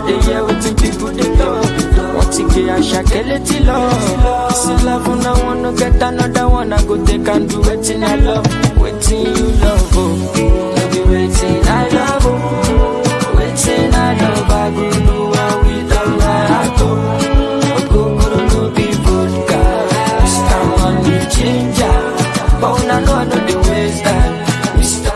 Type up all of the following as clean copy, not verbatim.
they hear what the people they love. Want to get a shakeleti love. This is love and I wanna get another one. I go take and do waiting I love. Waiting you love, oh. Maybe waiting I love, oh. Waiting I love, I go know how we done my heart, oh. Go no be vodka. This time on me change, but I know the ways that we start.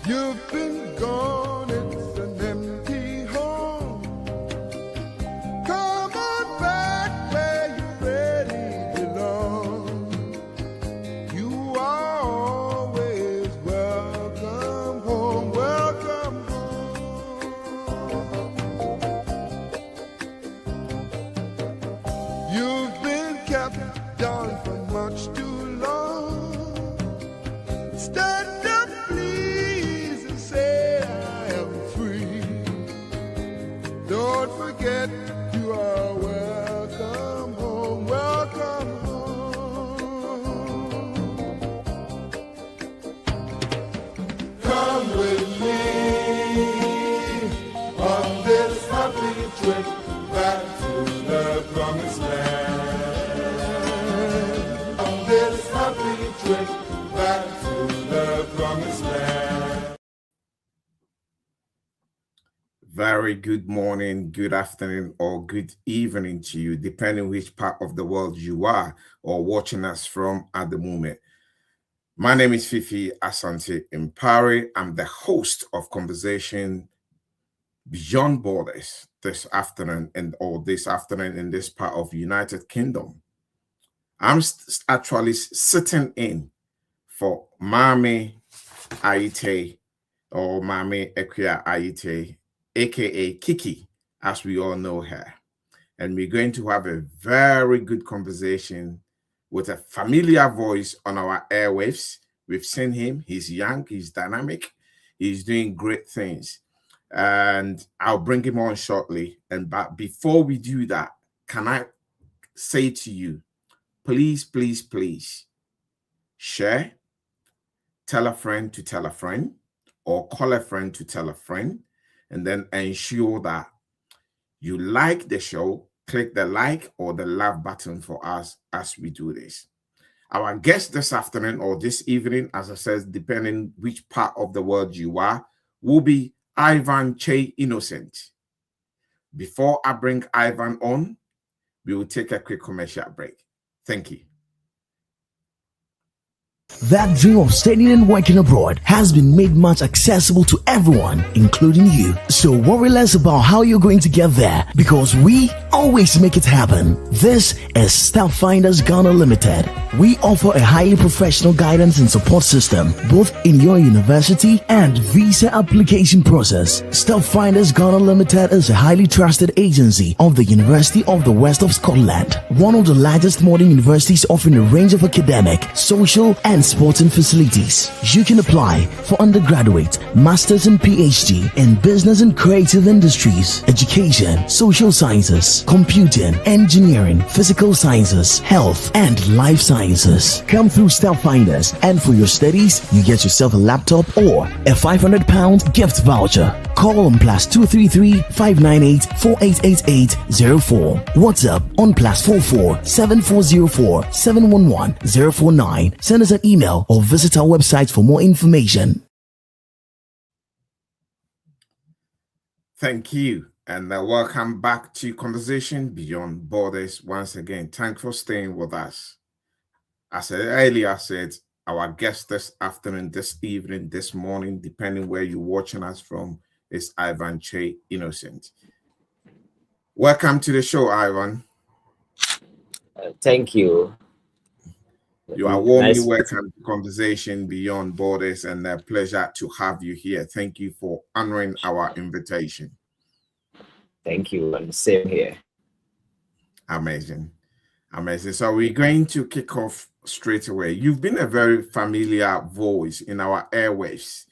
You've been gone, it's an empty home. Come on back where you really belong. You are always welcome home, welcome home. You've been kept down for much too long. Stand up, please, and say I am free. Don't forget you are welcome home, welcome home. Come with me on this happy trip back to the promised land. On this happy trip back to the promised land. Very good morning, good afternoon, or good evening to you, depending which part of the world you are or watching us from at the moment. My name is Fifi Asante Impari. I'm the host of Conversation Beyond Borders this afternoon in this part of United Kingdom. I'm actually sitting in for Mami Aite or Mami Ekia Aite, aka Kiki, as we all know her. And we're going to have a very good conversation with a familiar voice on our airwaves. We've seen him. He's young, he's dynamic, he's doing great things. And I'll bring him on shortly. But before we do that, can I say to you, please, please, please share, tell a friend to tell a friend, or call a friend to tell a friend, and then ensure that you like the show, click the like or the love button for us as we do this. Our guest this afternoon or this evening, as I said, depending which part of the world you are, will be Ivan Che Innocent. Before I bring Ivan on, we will take a quick commercial break. Thank you. That dream of studying and working abroad has been made much accessible to everyone, including you. So worry less about how you're going to get there, because we always make it happen. This is Staffinders Ghana Limited. We offer a highly professional guidance and support system, both in your university and visa application process. Staffinders Ghana Limited is a highly trusted agency of the University of the West of Scotland, one of the largest modern universities offering a range of academic, social, and sporting facilities. You can apply for undergraduate, master's and PhD in business and creative industries, education, social sciences, computing, engineering, physical sciences, health, and life sciences. Come through Staffinders, and for your studies, you get yourself a laptop or a £500 gift voucher. Call on +233 598 4888 04. WhatsApp on +44 7404 711 049. Send us an email or visit our website for more information. Thank you. And welcome back to Conversation Beyond Borders once again. Thanks for staying with us. As I earlier said, Our guest this afternoon, this evening, this morning, depending where you're watching us from, is Ivan Che Innocent. Welcome to the show, Ivan. Thank you. You are warmly Nice. welcome to Conversation Beyond Borders, and a pleasure to have you here. Thank you for honoring our invitation. Thank you, and same here. Amazing. Amazing. So we're going to kick off straight away. You've been a very familiar voice in our airwaves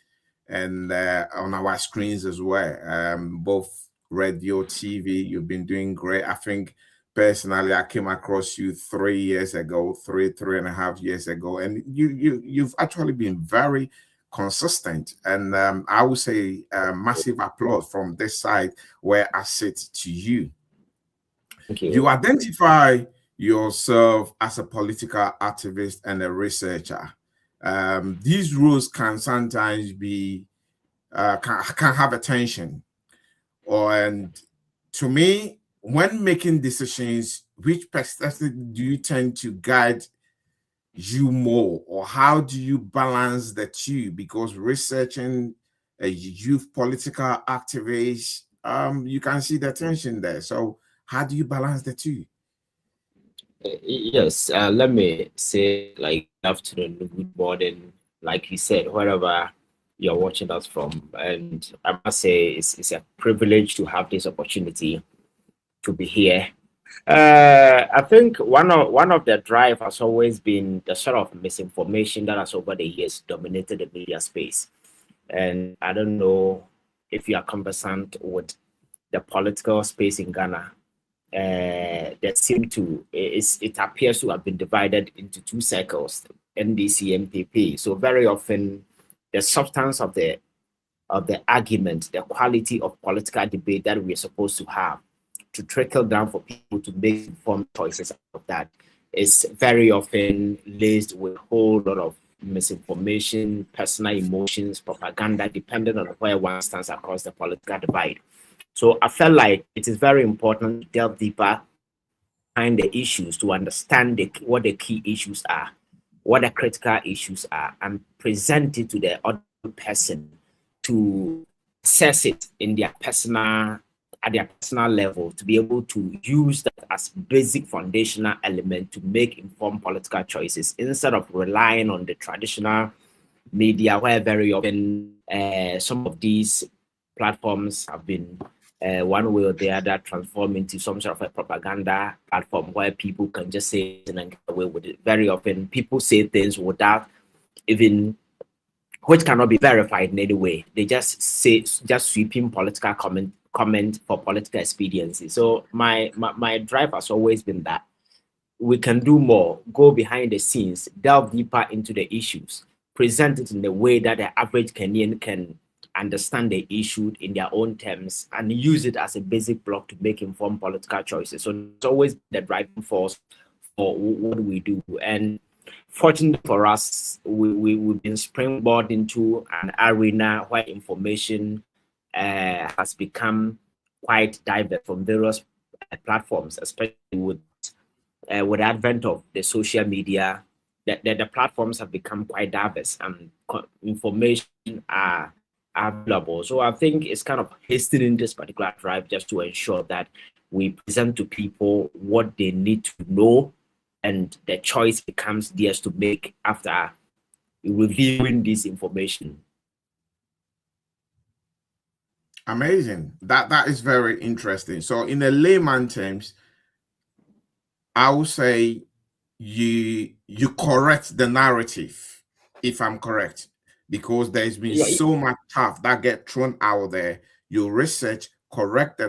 and on our screens as well, both radio, TV. You've been doing great. I think personally, I came across you 3 years ago, three and a half years ago, and you've actually been very consistent. And I would say massive applause from this side where I sit to you. Thank you. You identify yourself as a political activist and a researcher. These roles can sometimes be can have a tension, and to me, when making decisions, which perspective do you tend to guide you more, or how do you balance the two? Because researching a youth political activist, you can see the tension there. So how do you balance the two? Yes, let me say, like, good afternoon, good morning, like you said, wherever you're watching us from. And I must say, it's a privilege to have this opportunity to be here. I think one of the drive has always been the sort of misinformation that has over the years dominated the media space. And I don't know if you are conversant with the political space in Ghana. That seem to it appears to have been divided into two circles, NDC, MPP. So very often the substance of the argument, the quality of political debate that we're supposed to have to trickle down for people to make informed choices out of that is very often laced with a whole lot of misinformation, personal emotions, propaganda, depending on where one stands across the political divide. So I felt like it is very important to delve deeper behind the issues to understand what the key issues are, what the critical issues are, and present it to the other person to assess it in their personal level, to be able to use that as basic foundational element to make informed political choices instead of relying on the traditional media, where very often some of these platforms have been one way or the other transformed into some sort of a propaganda platform where people can just say it and get away with it. Very often people say things without even, which cannot be verified in any way. They just sweeping political comment for political expediency. So my drive has always been that we can do more, go behind the scenes, delve deeper into the issues, present it in the way that the average Kenyan can understand the issue in their own terms and use it as a basic block to make informed political choices. So it's always the driving force for what we do. And fortunately for us, we've been springboard into an arena where information has become quite diverse from various platforms, especially with the advent of the social media. The platforms have become quite diverse and information are available. So I think it's kind of hastening this particular drive just to ensure that we present to people what they need to know, and the choice becomes theirs to make after reviewing this information. Amazing. That is very interesting. So in a layman terms, I would say you correct the narrative, if I'm correct, because there's been so much stuff that get thrown out there. You research, correct the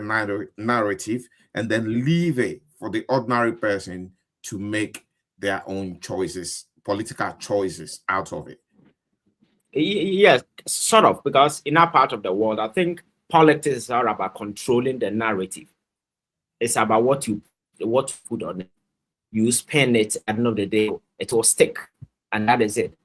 narrative, and then leave it for the ordinary person to make their own choices, political choices out of it. Yes, sort of, because in our part of the world, I think politics are about controlling the narrative. It's about what you put on it. You spend it, at the end of the day, it will stick, and that is it.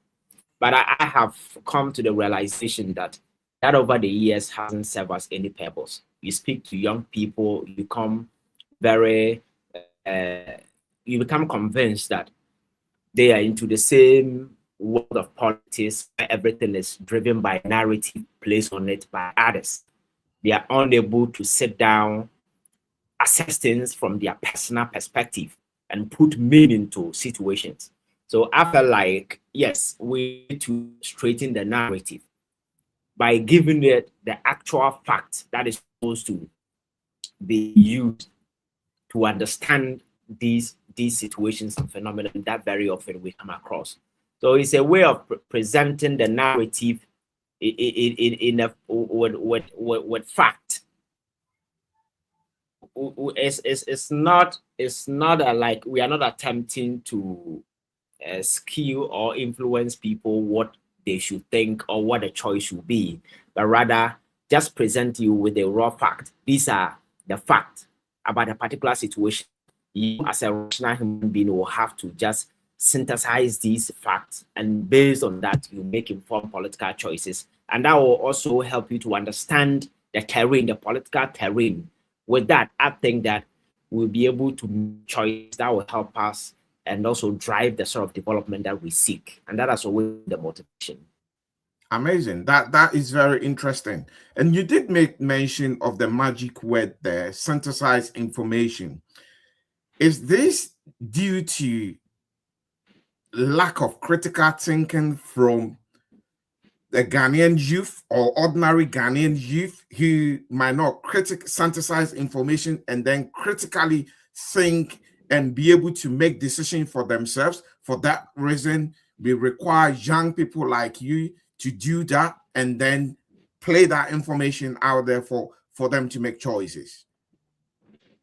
But I have come to the realization that over the years hasn't served us any purpose. You speak to young people, you become convinced that they are into the same world of politics where everything is driven by narrative placed on it by others. They are unable to sit down, assess things from their personal perspective, and put meaning to situations. So I feel like, yes, we need to straighten the narrative by giving it the actual fact that is supposed to be used to understand these situations and phenomena that very often we come across. So it's a way of presenting the narrative with fact. It's not like we are not attempting to skew or influence people what they should think or what the choice should be, but rather just present you with a raw fact. These are the facts about a particular situation. You as a rational human being will have to just synthesize these facts, and based on that, you make informed political choices. And that will also help you to understand the terrain, the political terrain. With that, I think that we'll be able to make choices that will help us and also drive the sort of development that we seek. And that is always the motivation. Amazing. That is very interesting. And you did make mention of the magic word there, synthesized information. Is this due to lack of critical thinking from the Ghanaian youth or ordinary Ghanaian youth who might not synthesize information and then critically think and be able to make decisions for themselves? For that reason, we require young people like you to do that and then play that information out there for them to make choices.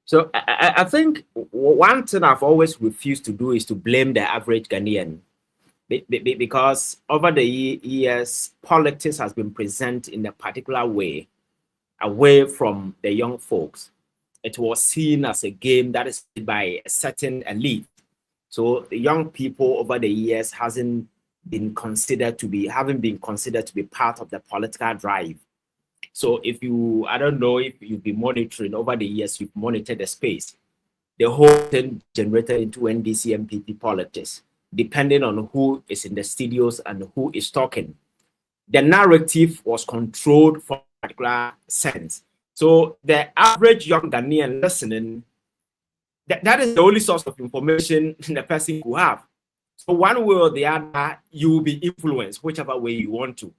So I think one thing I've always refused to do is to blame the average Ghanaian, because over the years, politics has been presented in a particular way away from the young folks. It was seen as a game that is played by a certain elite. So the young people over the years haven't been considered to be part of the political drive. So if you, I don't know if you've been monitoring over the years, you've monitored the space, the whole thing generated into NDC MPP politics, depending on who is in the studios and who is talking. The narrative was controlled for a particular sense. So the average young Ghanaian listening, that is the only source of information the person could have. So one way or the other, you will be influenced, whichever way you want to.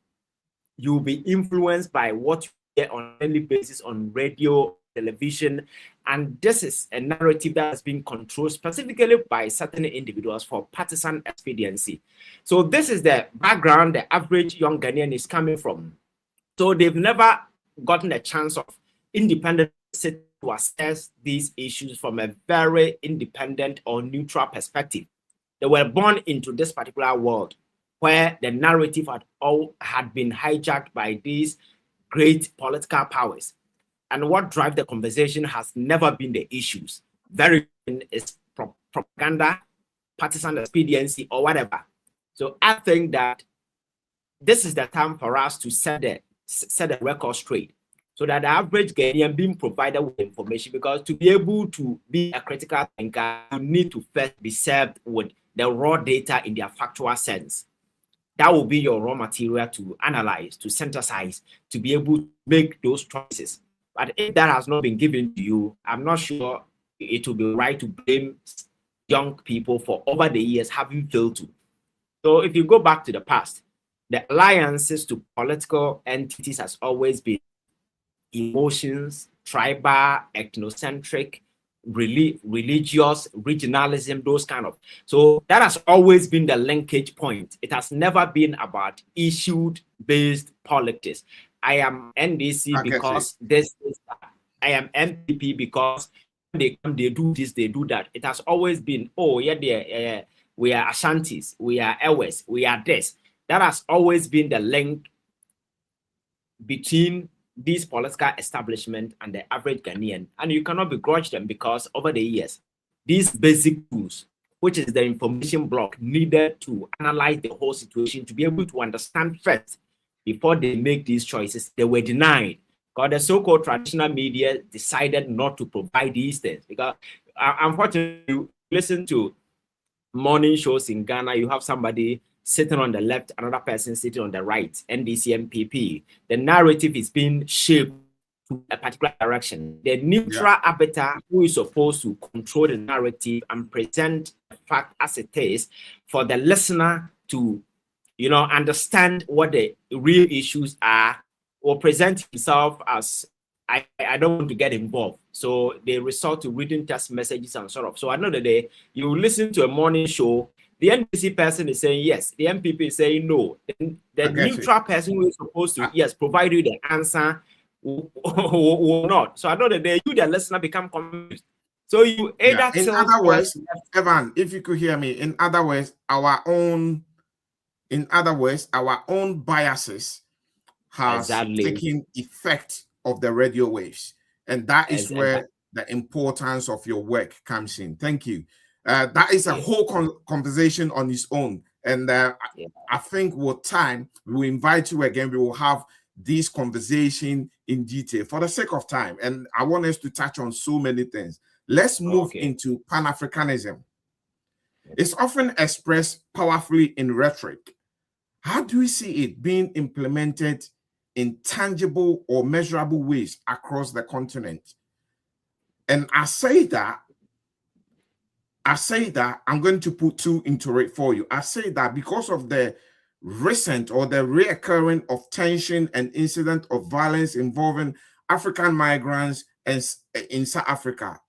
You will be influenced by what you get on a daily basis on radio, television, and this is a narrative that has been controlled specifically by certain individuals for partisan expediency. So this is the background the average young Ghanaian is coming from. So they've never gotten a chance of independent to assess these issues from a very independent or neutral perspective. They were born into this particular world where the narrative had been hijacked by these great political powers. And what drives the conversation has never been the issues. Very often it's propaganda, partisan expediency, or whatever. So I think that this is the time for us to set the record straight, so that the average Ghanaian being provided with information, because to be able to be a critical thinker, you need to first be served with the raw data in their factual sense. That will be your raw material to analyze, to synthesize, to be able to make those choices. But if that has not been given to you, I'm not sure it will be right to blame young people for over the years having failed to. So if you go back to the past, the alliances to political entities has always been emotions, tribal, ethnocentric, religious, regionalism, those kind of. So that has always been the linkage point. It has never been about issue-based politics. I am NDC because this is that. I am MPP because they come, they do this, they do that. It has always been, oh yeah, we are Ashantis, we are Ewes, we are this. That has always been the link between this political establishment and the average Ghanaian. And you cannot begrudge them, because over the years, these basic tools, which is the information block needed to analyze the whole situation, to be able to understand first before they make these choices, they were denied. Because the so-called traditional media decided not to provide these things. Because unfortunately, you listen to morning shows in Ghana, you have somebody sitting on the left, another person sitting on the right, NDC, MPP. The narrative is being shaped to a particular direction. The neutral arbiter who is supposed to control the narrative and present the fact as it is for the listener to, understand what the real issues are, or present himself as, I don't want to get involved. So they resort to reading text messages and sort of. So another day, you listen to a morning show, the NDC person is saying yes, the MPP is saying no. The neutral person who is supposed to, provide you the answer will not. So another day, you, the listener, become confused. So you either in other words, Evan, if you could hear me, in other words, our own biases has taken effect of the radio waves, and that is where the importance of your work comes in. Thank you. That is a whole conversation on its own, and I think with time we will invite you again. We will have this conversation in detail for the sake of time, and I want us to touch on so many things. Let's move into Pan-Africanism. It's often expressed powerfully in rhetoric. How do you see it being implemented in tangible or measurable ways across the continent? And I say that I'm going to put two into it for you. I say that because of the recent or the reoccurring of tension and incident of violence involving African migrants and in South Africa,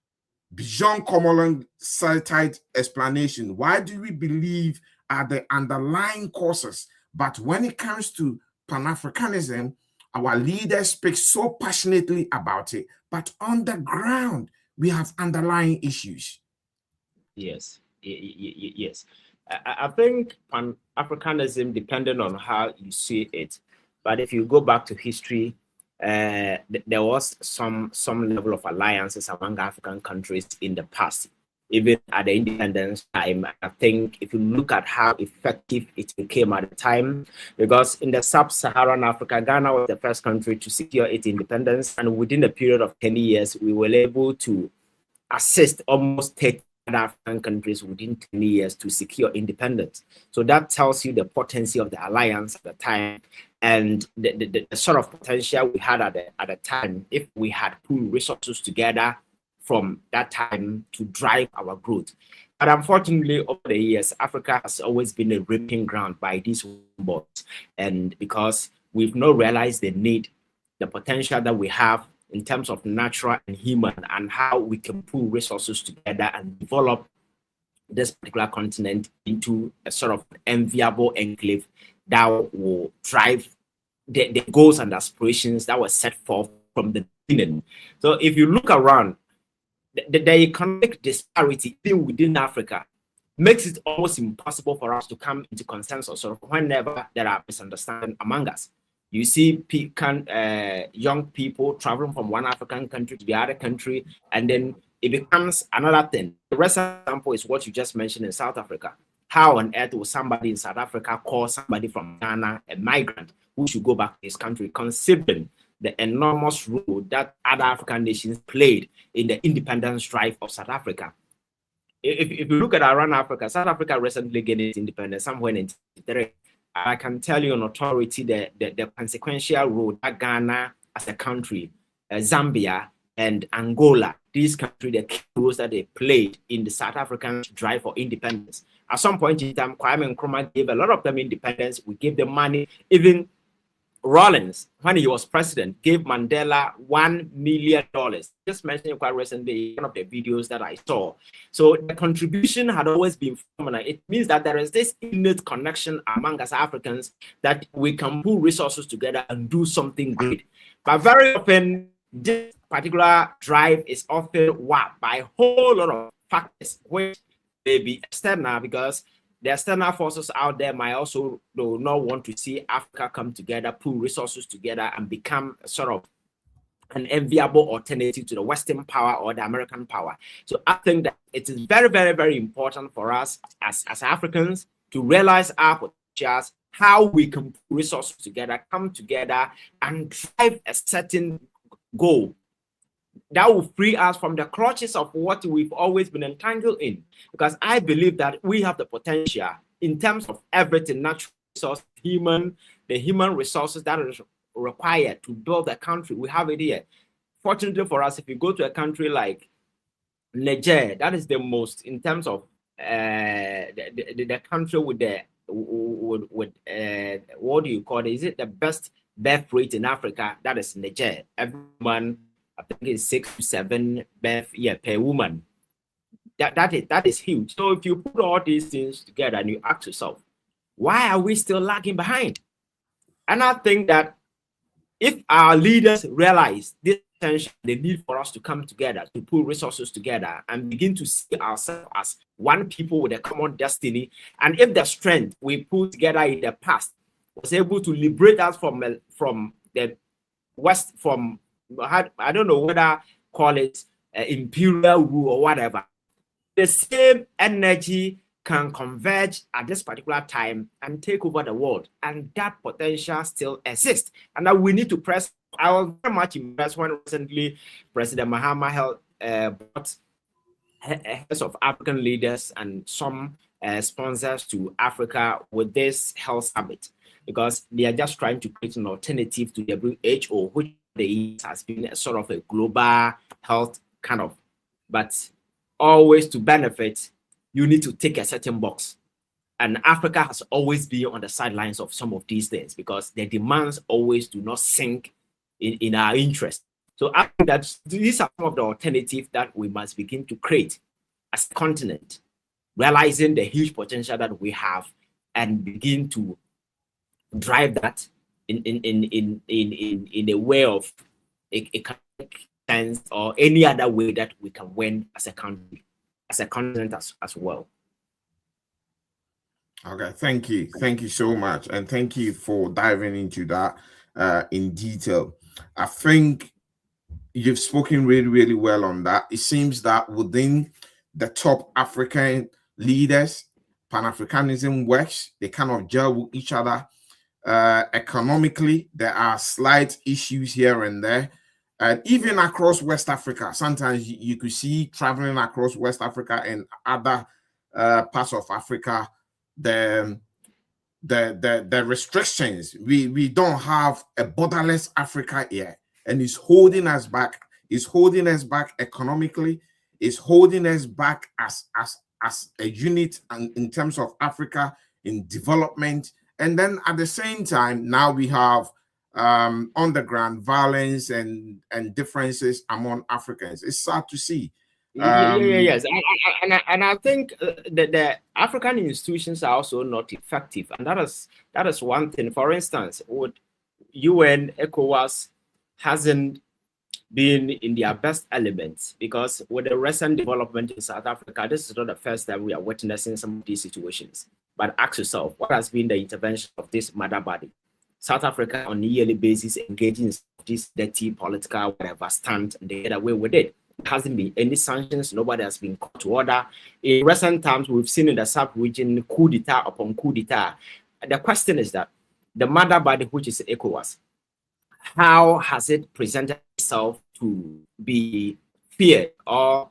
beyond common cited explanation, why do we believe are the underlying causes? But when it comes to Pan-Africanism, our leaders speak so passionately about it, but on the ground, we have underlying issues. Yes. I think Pan-Africanism, depending on how you see it, but if you go back to history, there was some level of alliances among African countries in the past. Even at the independence time, I think if you look at how effective it became at the time, because in the sub-Saharan Africa, Ghana was the first country to secure its independence, and within a period of 10 years, we were able to assist almost 30 African countries within 10 years to secure independence. So that tells you the potency of the alliance at the time, and the sort of potential we had at the time if we had pooled resources together from that time to drive our growth. But unfortunately, over the years, Africa has always been a reaping ground by these boats. And because we've not realized the need, the potential that we have in terms of natural and human, and how we can pool resources together and develop this particular continent into a sort of enviable enclave that will drive the goals and aspirations that were set forth from the beginning. So if you look around, the economic disparity even within Africa makes it almost impossible for us to come into consensus or whenever there are misunderstandings among us. You see young people traveling from one African country to the other country, and then it becomes another thing. The rest example is what you just mentioned in South Africa. How on earth will somebody in South Africa call somebody from Ghana a migrant who should go back to his country, considering the enormous role that other African nations played in the independence drive of South Africa? If you look at around Africa, South Africa recently gained its independence somewhere in 1983. I can tell you on authority the consequential role that Ghana as a country, Zambia and Angola, these countries, the key roles that they played in the South African drive for independence. At some point in time, Kwame Nkrumah gave a lot of them independence. We gave them money. Even Rawlings, when he was president, gave Mandela $1 million. Just mentioning quite recently one of the videos that I saw. So the contribution had always been phenomenal. It means that there is this innate connection among us Africans that we can pull resources together and do something great. But very often, this particular drive is often warped by a whole lot of factors, which may be external, because the external forces out there might also do not want to see Africa come together, pool resources together, and become a sort of an enviable alternative to the Western power or the American power. So I think that it is very, very, very important for us as Africans to realize our potentials, how we can pool resources together, come together, and drive a certain goal that will free us from the clutches of what we've always been entangled in. Because I believe that we have the potential, in terms of everything, natural resources, the human resources that is required to build a country, we have it here. Fortunately for us, if you go to a country like Niger, that is the most, in terms of the country with the what do you call it? Is it the best birth rate in Africa? That is Niger. Everyone, I think it's 6 to 7 birth per woman. That is huge. So if you put all these things together and you ask yourself, why are we still lagging behind? And I think that if our leaders realize this tension, the need for us to come together, to put resources together and begin to see ourselves as one people with a common destiny, and if the strength we put together in the past was able to liberate us from the West, from, I don't know whether call it imperial rule or whatever, the same energy can converge at this particular time and take over the world, and that potential still exists, and that we need to press. I was very much impressed when recently President Mahama brought heads of African leaders and some sponsors to Africa with this health summit, because they are just trying to create an alternative to WHO, which has been a sort of a global health kind of, but always to benefit, you need to take a certain box. And Africa has always been on the sidelines of some of these things because the demands always do not sink in our interest. So I think that these are some of the alternatives that we must begin to create as a continent, realizing the huge potential that we have and begin to drive that in a way of economic sense or any other way that we can win as a country, as a continent as well. Okay, thank you so much, and thank you for diving into that in detail. I think you've spoken really well on that. It seems that within the top African leaders, Pan-Africanism works. They kind of gel with each other. Economically, there are slight issues here and there. And even across West Africa, sometimes you could see traveling across West Africa and other parts of Africa, the restrictions. We don't have a borderless Africa here, and it's holding us back. It's holding us back economically. It's holding us back as a unit and in terms of Africa in development. And then at the same time, now we have underground violence and differences among Africans. It's sad to see. Yes, and I think that the African institutions are also not effective, and that is one thing. For instance, with UN, ECOWAS hasn't been in their best elements, because with the recent development in South Africa, this is not the first time we are witnessing some of these situations. But ask yourself, what has been the intervention of this mother body? South Africa on a yearly basis engaging in this dirty political whatever stand and they get away with it. There hasn't been any sanctions. Nobody has been called to order. In recent times, we've seen in the sub-region coup d'etat upon coup d'etat. The question is that the mother body, which is ECOWAS, how has it presented itself to be feared, or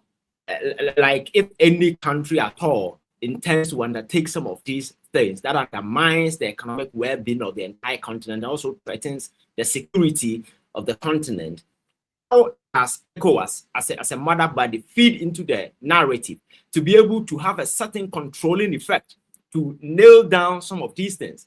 like if any country at all intends to undertake some of these things that undermines the economic well-being of the entire continent, also threatens the security of the continent? How has ECOWAS, as a mother body, feed into the narrative to be able to have a certain controlling effect to nail down some of these things?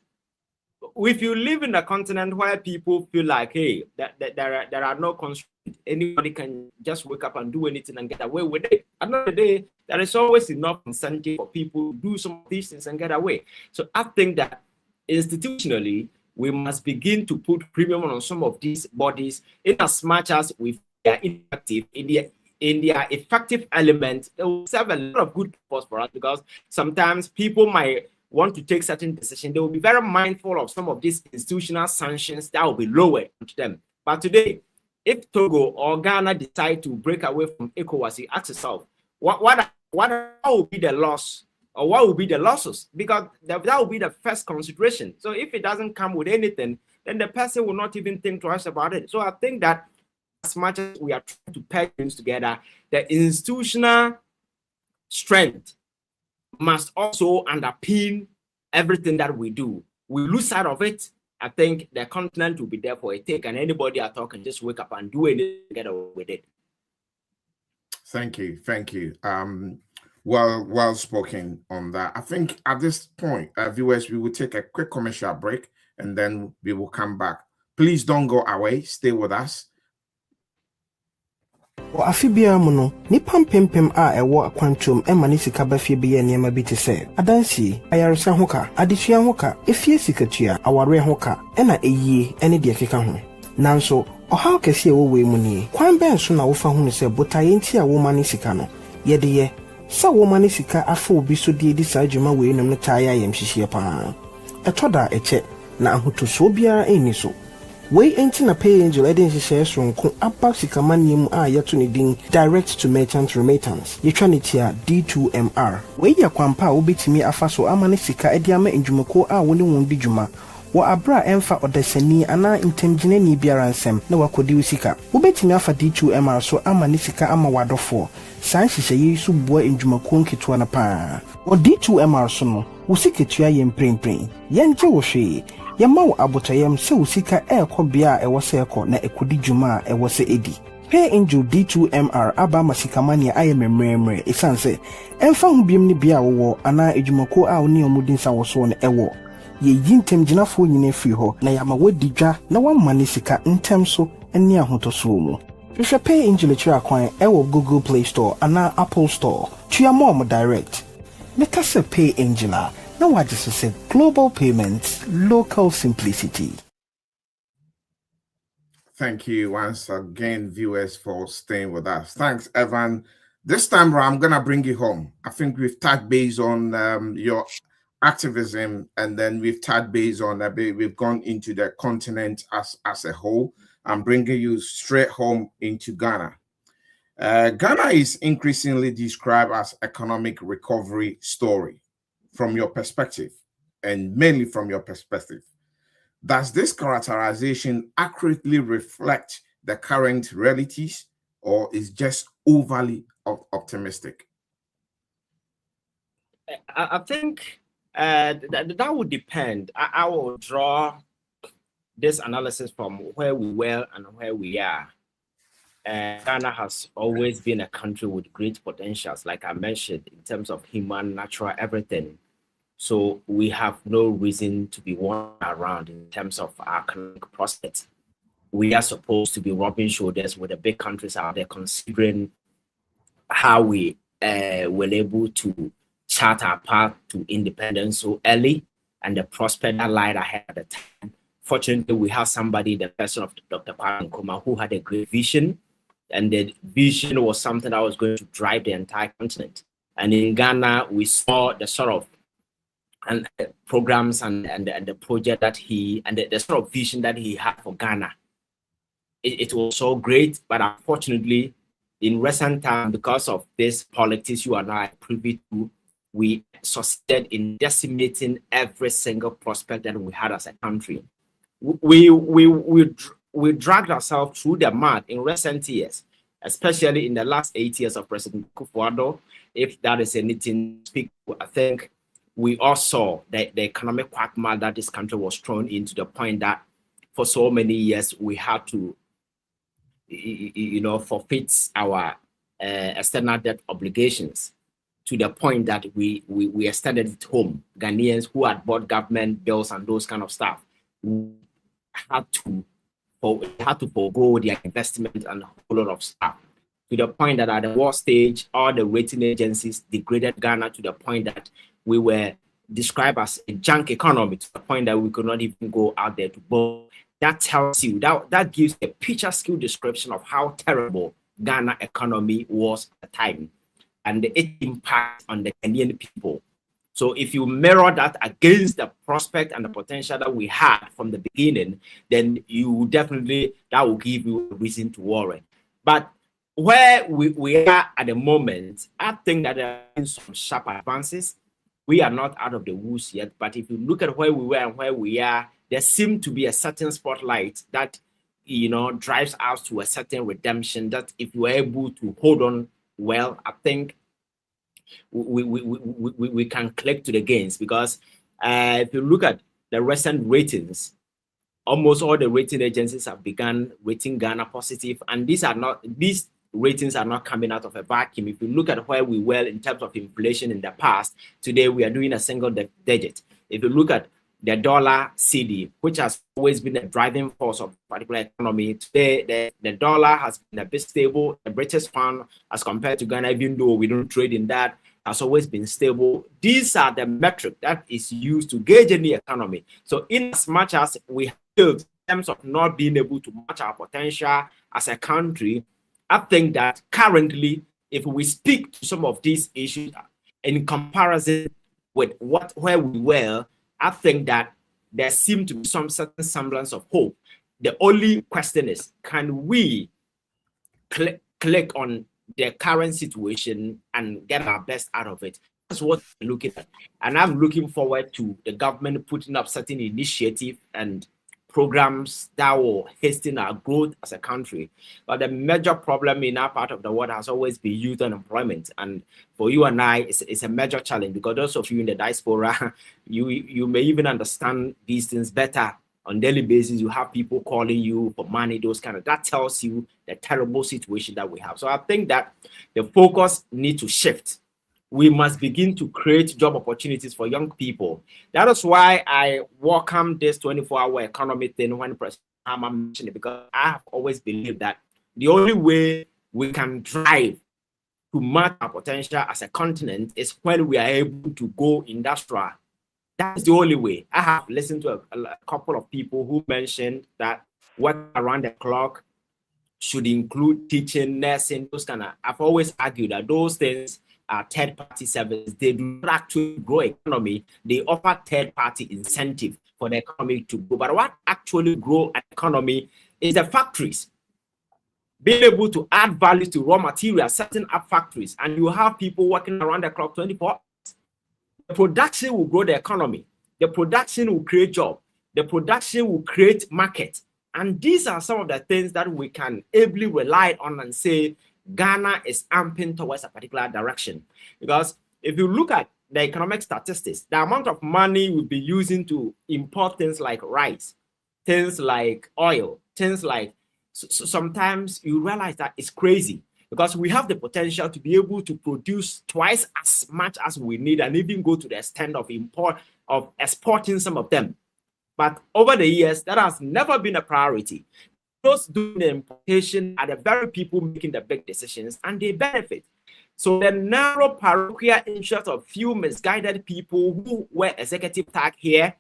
If you live in a continent where people feel like, hey, there are no constraints, anybody can just wake up and do anything and get away with it. At the end of the day, there is always enough incentive for people to do some of these things and get away. So I think that institutionally, we must begin to put premium on some of these bodies, in as much as we are ineffective in their effective element. It will serve a lot of good purpose for us, because sometimes people might want to take certain decisions. They will be very mindful of some of these institutional sanctions that will be lowered to them. But today, if Togo or Ghana decide to break away from ECOWAS, you ask yourself, what will be the loss, or what will be the losses? Because that will be the first consideration. So if it doesn't come with anything, then the person will not even think twice about it. So I think that as much as we are trying to pair things together, the institutional strength must also underpin everything that we do. We lose sight of it. I think the continent will be there for a take, and anybody at all can just wake up and do anything together with it. Thank you. Well spoken on that. I think at this point, viewers, we will take a quick commercial break and then we will come back. Please don't go away. Stay with us. Afibia muno ni pampempem a ewo akwantom ema ne sika ba fie be niam bi te se adansi ayaresa hoka adesua hoka efie sikatua aware hoka ena eyie ene de keka ho nanso oha kese wo we mu ni kwan ben so na wo fa hu se botaye nti a wo ma ne sika no ye de ye sa wo ma ne sika afa obi so de sa adwuma we num ne taaya yam hihie pa etoda eche na ahotoso biara eni so we enti na pay angel eden hihie sonko aba sikamanium a yeto ne din direct to merchant remittance yetwa ne tia D2MR we ya kwampa wo betimi afa so ama ne sika edi ama ndwumako a wo ne won di dwuma wo abra emfa odasani ana intemgine ni biara nsem na wakodi usika wo betimi afa D2MR so ama ne sika ama wadofo san hihye yesu boa ndwumako nketo na pa o D2MR so no wo siketua ye mprempren yenje wo hwe yama wo abotayem se wo sika ekobia ewo se eko na ekodi dwuma ewo se edi pay angel D2MR aba masikamania ayememremre esanse emfa hu biem ni bia wo ana edwumako a oni omudin sa wo so ne ewo ye yintem ginafo nyine firi ho na yama wadi dwa na wamma ne sika ntem so eni ahotoso mu hwehwe pay angel kira kwan ewo Google Play Store ana Apple Store tua mom direct make us pay angela. Now what just say global payments, local simplicity. Thank you once again, viewers, for staying with us. Thanks, Evan. This time around, I'm gonna bring you home. I think we've touched base on your activism, and then we've touched base on we've gone into the continent as a whole. I'm bringing you straight home into Ghana. Ghana is increasingly described as economic recovery story. From your perspective, and mainly from your perspective, does this characterization accurately reflect the current realities, or is just overly optimistic? I think that would depend. I will draw this analysis from where we were and where we are. Ghana has always been a country with great potentials, like I mentioned, in terms of human, natural, everything. So we have no reason to be worried around in terms of our economic prospects. We are supposed to be rubbing shoulders with the big countries out there, considering how we were able to chart our path to independence so early and the prospect that lied ahead at the time. Fortunately, we have somebody, the person of Dr. Kwame Nkrumah, who had a great vision, and the vision was something that was going to drive the entire continent. And in Ghana, we saw the sort of programs and the project that he and the sort of vision that he had for Ghana. It was so great, but unfortunately, in recent time, because of this politics you and I are privy to, we succeeded in decimating every single prospect that we had as a country. We dragged ourselves through the mud in recent years, especially in the last 8 years of President Kufuor. If that is anything to speak, I think we all saw the economic quagmire that this country was thrown into, the point that for so many years we had to, forfeit our external debt obligations, to the point that we extended it home. Ghanaians who had bought government bills and those kind of stuff had to forego their investment and a whole lot of stuff, to the point that at the war stage, all the rating agencies degraded Ghana to the point that we were described as a junk economy, to the point that we could not even go out there to borrow. That tells you, that gives a picture skill description of how terrible Ghana economy was at the time and its impact on the Ghanaian people. So if you mirror that against the prospect and the potential that we had from the beginning, then you definitely, that will give you a reason to worry. But where we are at the moment, I think that there are some sharp advances. We are not out of the woods yet, but if you look at where we were and where we are, there seems to be a certain spotlight that, drives us to a certain redemption, that if you are able to hold on well, I think we can click to the gains, because If you look at the recent ratings, almost all the rating agencies have begun rating Ghana positive, and these ratings are not coming out of a vacuum. If you look at where we were in terms of inflation in the past, today we are doing a single digit. If you look at the dollar CD, which has always been a driving force of particular economy, today the dollar has been a bit stable. The British pound, as compared to Ghana, even though we don't trade in that, has always been stable. These are the metric that is used to gauge any economy. So in as much as we have in terms of not being able to match our potential as a country, I think that currently, if we speak to some of these issues in comparison with where we were, I think that there seems to be some certain semblance of hope. The only question is, can we click on the current situation and get our best out of it? That's what I'm looking at. And I'm looking forward to the government putting up certain initiatives and programs that will hasten our growth as a country. But the major problem in our part of the world has always been youth unemployment. And for you and I, it's a major challenge, because those of you in the diaspora, you may even understand these things better. On daily basis, you have people calling you for money, those kind of, that tells you the terrible situation that we have. So I think that the focus needs to shift. We must begin to create job opportunities for young people. That is why I welcome this 24-hour economy thing when President Mahama mentioned it, because I have always believed that the only way we can drive to match our potential as a continent is when we are able to go industrial. That's the only way. I have listened to a couple of people who mentioned that work around the clock should include teaching, nursing, those kind of. I've always argued that those things are third-party services. They do not actually grow economy. They offer third-party incentive for the economy to grow. But what actually grow an economy is the factories. Being able to add value to raw materials, setting up factories, and you have people working around the clock 24 hours. The production will grow the economy. The production will create jobs. The production will create market. And these are some of the things that we can ably rely on and say, Ghana is amping towards a particular direction. Because if you look at the economic statistics, the amount of money we'll be using to import things like rice, things like oil, things like, so sometimes you realize that it's crazy, because we have the potential to be able to produce twice as much as we need, and even go to the extent of exporting some of them. But over the years, that has never been a priority. Those doing the importation are the very people making the big decisions, and they benefit. So the narrow parochial interest of few misguided people who wear executive tag here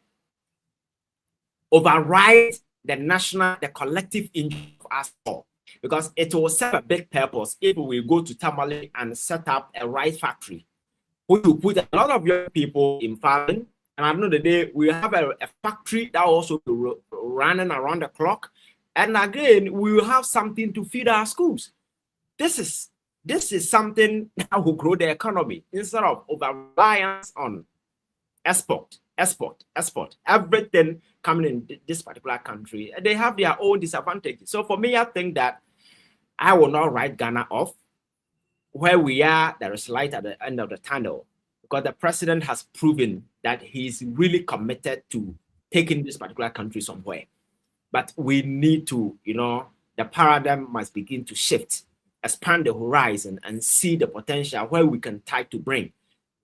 override the collective interest of us all, because it will serve a big purpose if we go to Tamale and set up a rice factory. We will put a lot of young people in farming, and at the end of the day, we have a factory that also be running around the clock. And again, we will have something to feed our schools. This is something that will grow the economy instead of over-reliance on export. Everything coming in this particular country, they have their own disadvantages. So for me, I think that I will not write Ghana off. Where we are, there is light at the end of the tunnel, because the president has proven that he's really committed to taking this particular country somewhere. But we need to, the paradigm must begin to shift, expand the horizon, and see the potential where we can try to bring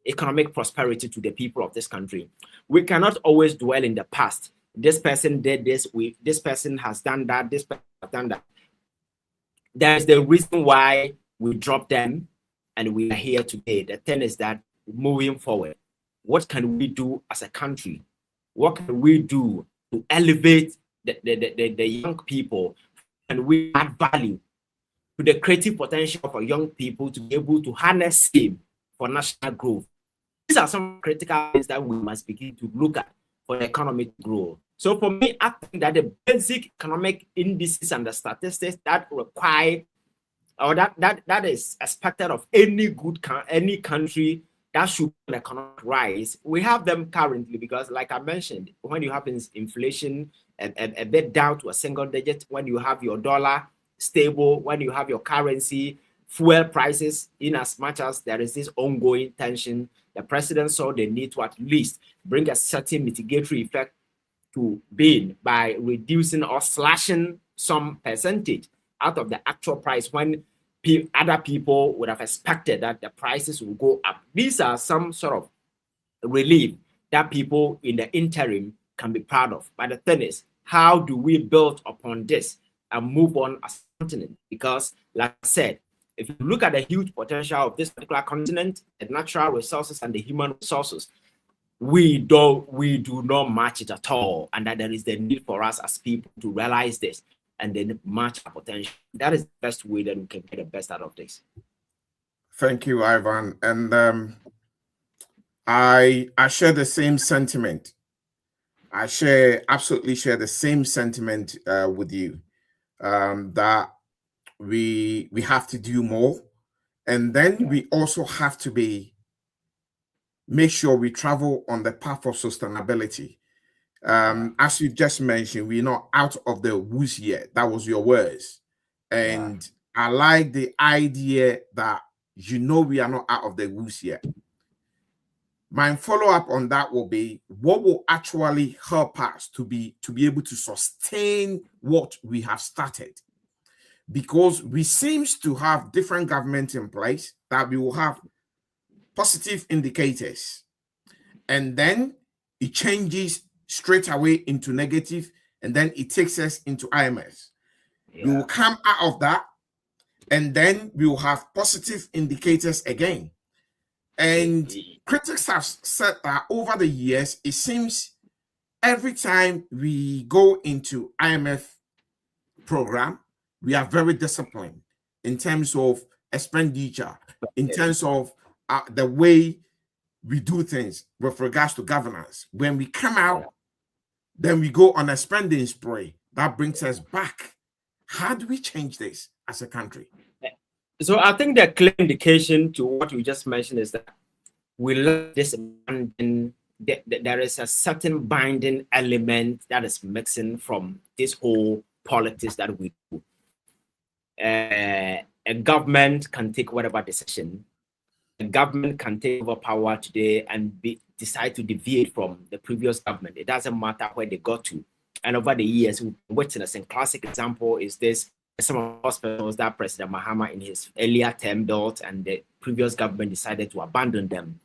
economic prosperity to the people of this country. We cannot always dwell in the past. This person did this, this person has done that, this person has done that. There's the reason why we dropped them and we are here today. The thing is that moving forward, what can we do as a country? What can we do to elevate the young people, and we add value to the creative potential for young people to be able to harness him for national growth? These are some critical things that we must begin to look at for the economy to grow. So for me, I think that the basic economic indices and the statistics that require, or that is expected of any country that should be an economic rise, we have them currently, because like I mentioned, when you have inflation a bit down to a single digit, when you have your dollar stable, when you have your currency fuel prices, in as much as there is this ongoing tension. The president saw the need to at least bring a certain mitigatory effect to being by reducing or slashing some percentage out of the actual price when other people would have expected that the prices will go up. These are some sort of relief that people in the interim can be proud of. But the thing is, how do we build upon this and move on as a continent? Because, like I said, if you look at the huge potential of this particular continent, the natural resources and the human resources, we do not match it at all. And that there is the need for us as people to realize this and then match our potential. That is the best way that we can get the best out of this. Thank you, Ivan. And I share the same sentiment. I absolutely share the same sentiment with you, that we have to do more, and then we also have to make sure we travel on the path of sustainability. As you just mentioned, we're not out of the woods yet. That was your words, and I like the idea that we are not out of the woods yet. My follow-up on that will be, what will actually help us to be able to sustain what we have started? Because we seem to have different governments in place that we will have positive indicators, and then it changes straight away into negative, and then it takes us into IMF. We will come out of that, and then we will have positive indicators again. And critics have said that over the years, it seems every time we go into IMF program, we are very disciplined in terms of expenditure, in terms of the way we do things with regards to governance. When we come out, then we go on a spending spree. That brings us back. How do we change this as a country? So I think the clear indication to what you just mentioned is that we let this binding, there is a certain binding element that is mixing from this whole politics that we do. A government can take whatever decision. A government can take over power today and decide to deviate from the previous government. It doesn't matter where they got to. And over the years, we've witnessed, a classic example is this: some of hospitals that President Mahama in his earlier term built, and the previous government decided to abandon them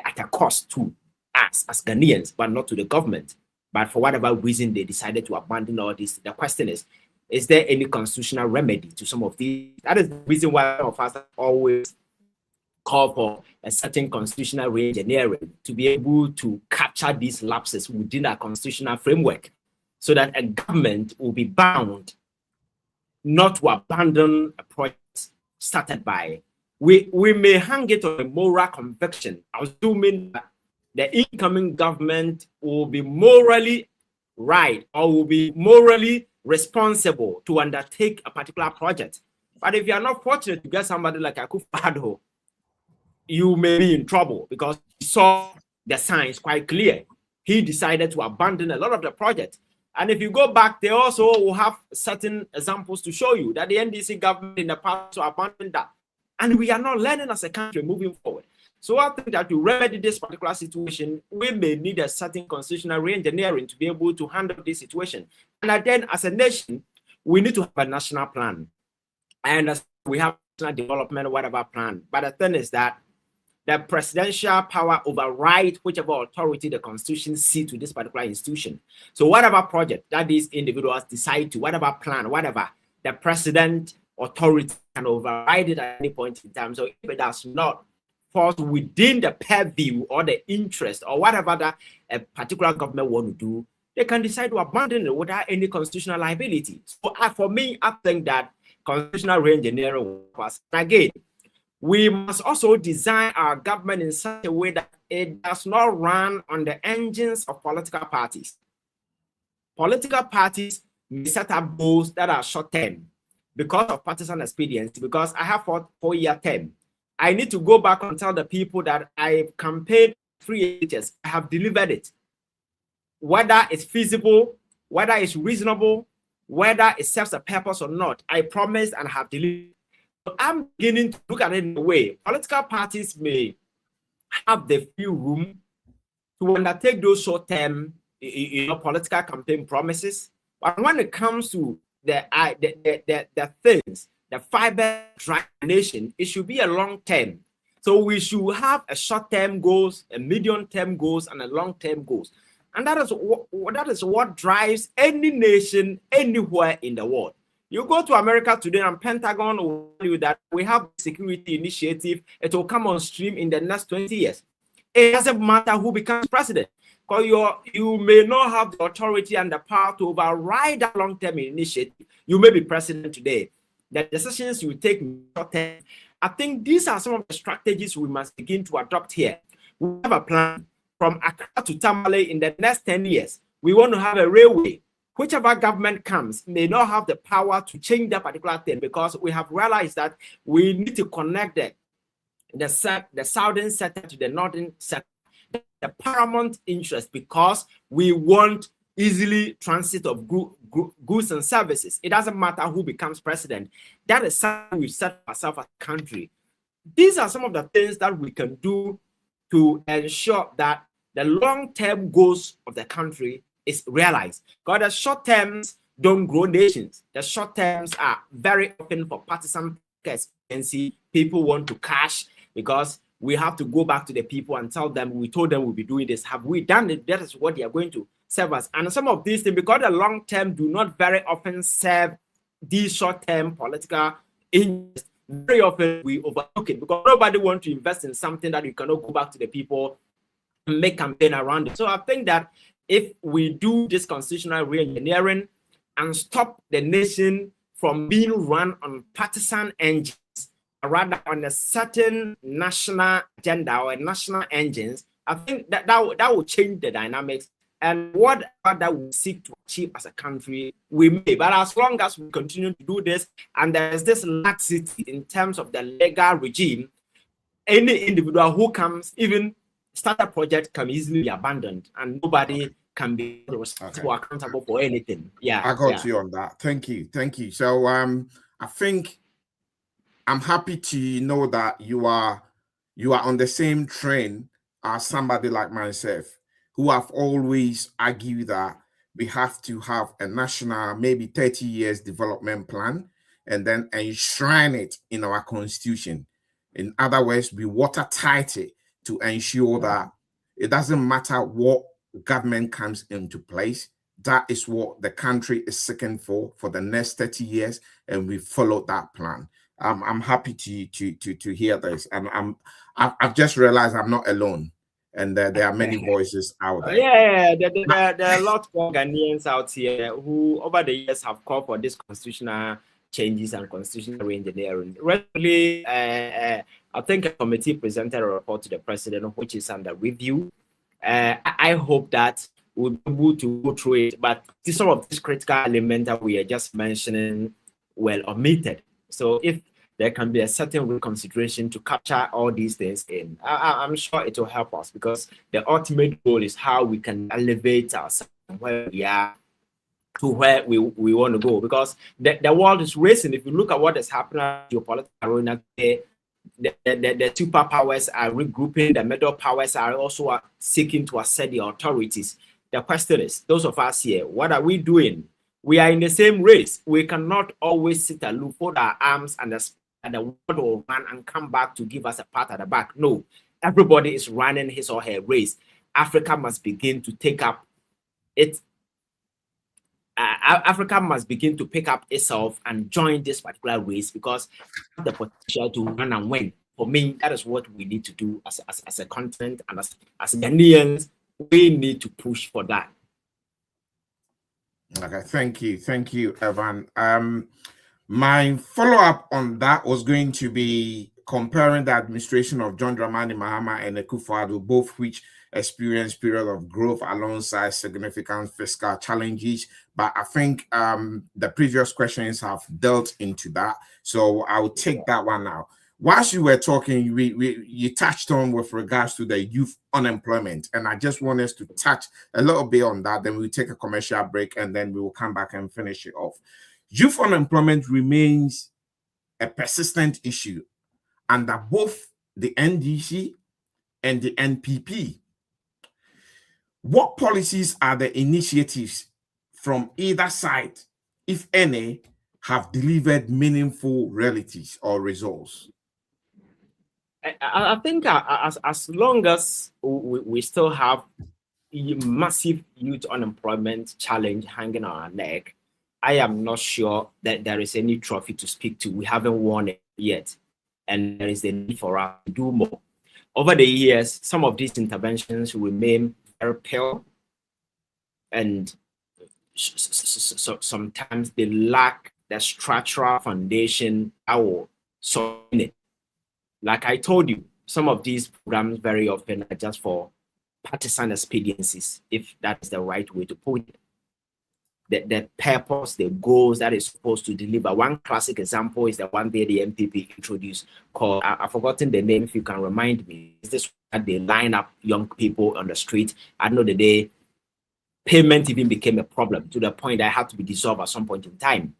at a cost to us as Ghanaians, but not to the government. But for whatever reason, they decided to abandon all this. The question is there any constitutional remedy to some of these? That is the reason why some of us always call for a certain constitutional re-engineering to be able to capture these lapses within our constitutional framework, so that a government will be bound not to abandon a project started by. We may hang it on a moral conviction, assuming that the incoming government will be morally right or will be morally responsible to undertake a particular project. But if you are not fortunate to get somebody like Akufo-Addo, you may be in trouble, because he saw the signs quite clear. He decided to abandon a lot of the project. And if you go back, they also will have certain examples to show you that the NDC government in the past abandoned that. And we are not learning as a country moving forward. So I think that to remedy this particular situation, we may need a certain constitutional re-engineering to be able to handle this situation. And then as a nation, we need to have a national plan. And we have national development, whatever plan. But the thing is that the presidential power overrides whichever authority the constitution sees to this particular institution. So whatever project that these individuals decide to, whatever plan, whatever, the president authority can override it at any point in time. So if it does not fall within the purview or the interest or whatever that a particular government want to do, they can decide to abandon it without any constitutional liability. So for me, I think that constitutional re-engineering was, again, we must also design our government in such a way that it does not run on the engines of political parties. Political parties may set up goals that are short-term because of partisan expediency, because I have a 4-year term. I need to go back and tell the people that I campaigned 3 years, I have delivered it. Whether it's feasible, whether it's reasonable, whether it serves a purpose or not, I promised and have delivered. I'm beginning to look at it in a way. Political parties may have the few room to undertake those short-term, political campaign promises. But when it comes to the things, the fiber drive nation, it should be a long-term. So we should have a short-term goals, a medium-term goals, and a long-term goals. And that is what drives any nation anywhere in the world. You go to America today, and Pentagon will tell you that we have a security initiative. It will come on stream in the next 20 years. It doesn't matter who becomes president, because you may not have the authority and the power to override that long-term initiative. You may be president today. The decisions you take short-term. I think these are some of the strategies we must begin to adopt here. We have a plan from Accra to Tamale in the next 10 years. We want to have a railway. Whichever government comes may not have the power to change that particular thing, because we have realized that we need to connect the southern sector to the northern sector. The paramount interest, because we want easily transit of goods and services. It doesn't matter who becomes president. That is something we set ourselves as a country. These are some of the things that we can do to ensure that the long-term goals of the country is realized. Because the short terms don't grow nations. The short terms are very often for partisan expediency. People want to cash, because we have to go back to the people and tell them, we told them we'll be doing this. Have we done it? That is what they are going to serve us. And some of these things, because the long term do not very often serve these short term political interests, very often we overlook it, because nobody wants to invest in something that you cannot go back to the people and make campaign around it. So I think that if we do this constitutional re-engineering and stop the nation from being run on partisan engines, rather on a certain national agenda or national engines, I think that will change the dynamics. And whatever that we seek to achieve as a country, we may. But as long as we continue to do this, and there's this laxity in terms of the legal regime, any individual who comes, even start a project, can easily be abandoned, and nobody can be responsible, accountable for anything. Yeah, I got you on that. Thank you. So I think I'm happy to know that you are on the same train as somebody like myself, who have always argued that we have to have a national, maybe 30 years development plan, and then enshrine it in our constitution. In other words, we watertight it to ensure that it doesn't matter what government comes into place. That is what the country is seeking for the next 30 years, and we follow that plan. I'm happy to hear this, and I've just realized I'm not alone, and there are many voices out there. Yeah, there are a lot of Ghanaians out here who over the years have called for this constitutional changes and constitutional re-engineering. Recently, I think a committee presented a report to the president, which is under review. I hope that we'll be able to go through it, but some of these critical elements that we are just mentioning were omitted. So if there can be a certain reconsideration to capture all these things in, I'm sure it will help us, because the ultimate goal is how we can elevate ourselves from where we are to where we want to go. Because the world is racing. If you look at what is happening in the geopolitical arena today, the superpowers are regrouping, the middle powers are also seeking to assert the authorities. The question is, those of us here, what are we doing? We are in the same race. We cannot always sit aloof, fold our arms, and the world will run and come back to give us a pat at the back. No, everybody is running his or her race. Africa must begin to take up it. Africa must begin to pick up itself and join this particular race, because the potential to run and win. For me, that is what we need to do as a continent, and as Ghanaians, we need to push for that. Okay, thank you, Evan. My follow-up on that was going to be comparing the administration of John Dramani Mahama and Akufo-Addo, both which experienced period of growth alongside significant fiscal challenges. But I think the previous questions have dealt into that, so I'll take that one now. Whilst you were talking, you touched on with regards to the youth unemployment, and I just want us to touch a little bit on that. Then we'll take a commercial break, and then we will come back and finish it off. Youth unemployment remains a persistent issue under both the NDC and the NPP. What policies are the initiatives from either side, if any, have delivered meaningful realities or results? I think as long as we still have a massive youth unemployment challenge hanging on our neck, I am not sure that there is any trophy to speak to. We haven't won it yet, and there is a need for us to do more. Over the years, some of these interventions remain very pale, and sometimes they lack the structural foundation that will sustain it. Like I told you, some of these programs very often are just for partisan expediencies, if that's the right way to put it. The purpose, the goals that is supposed to deliver. One classic example is the one day the MPP introduced called, I've forgotten the name, if you can remind me. Is this that they line up young people on the street? I know the day payment even became a problem to the point that it had to be dissolved at some point in time.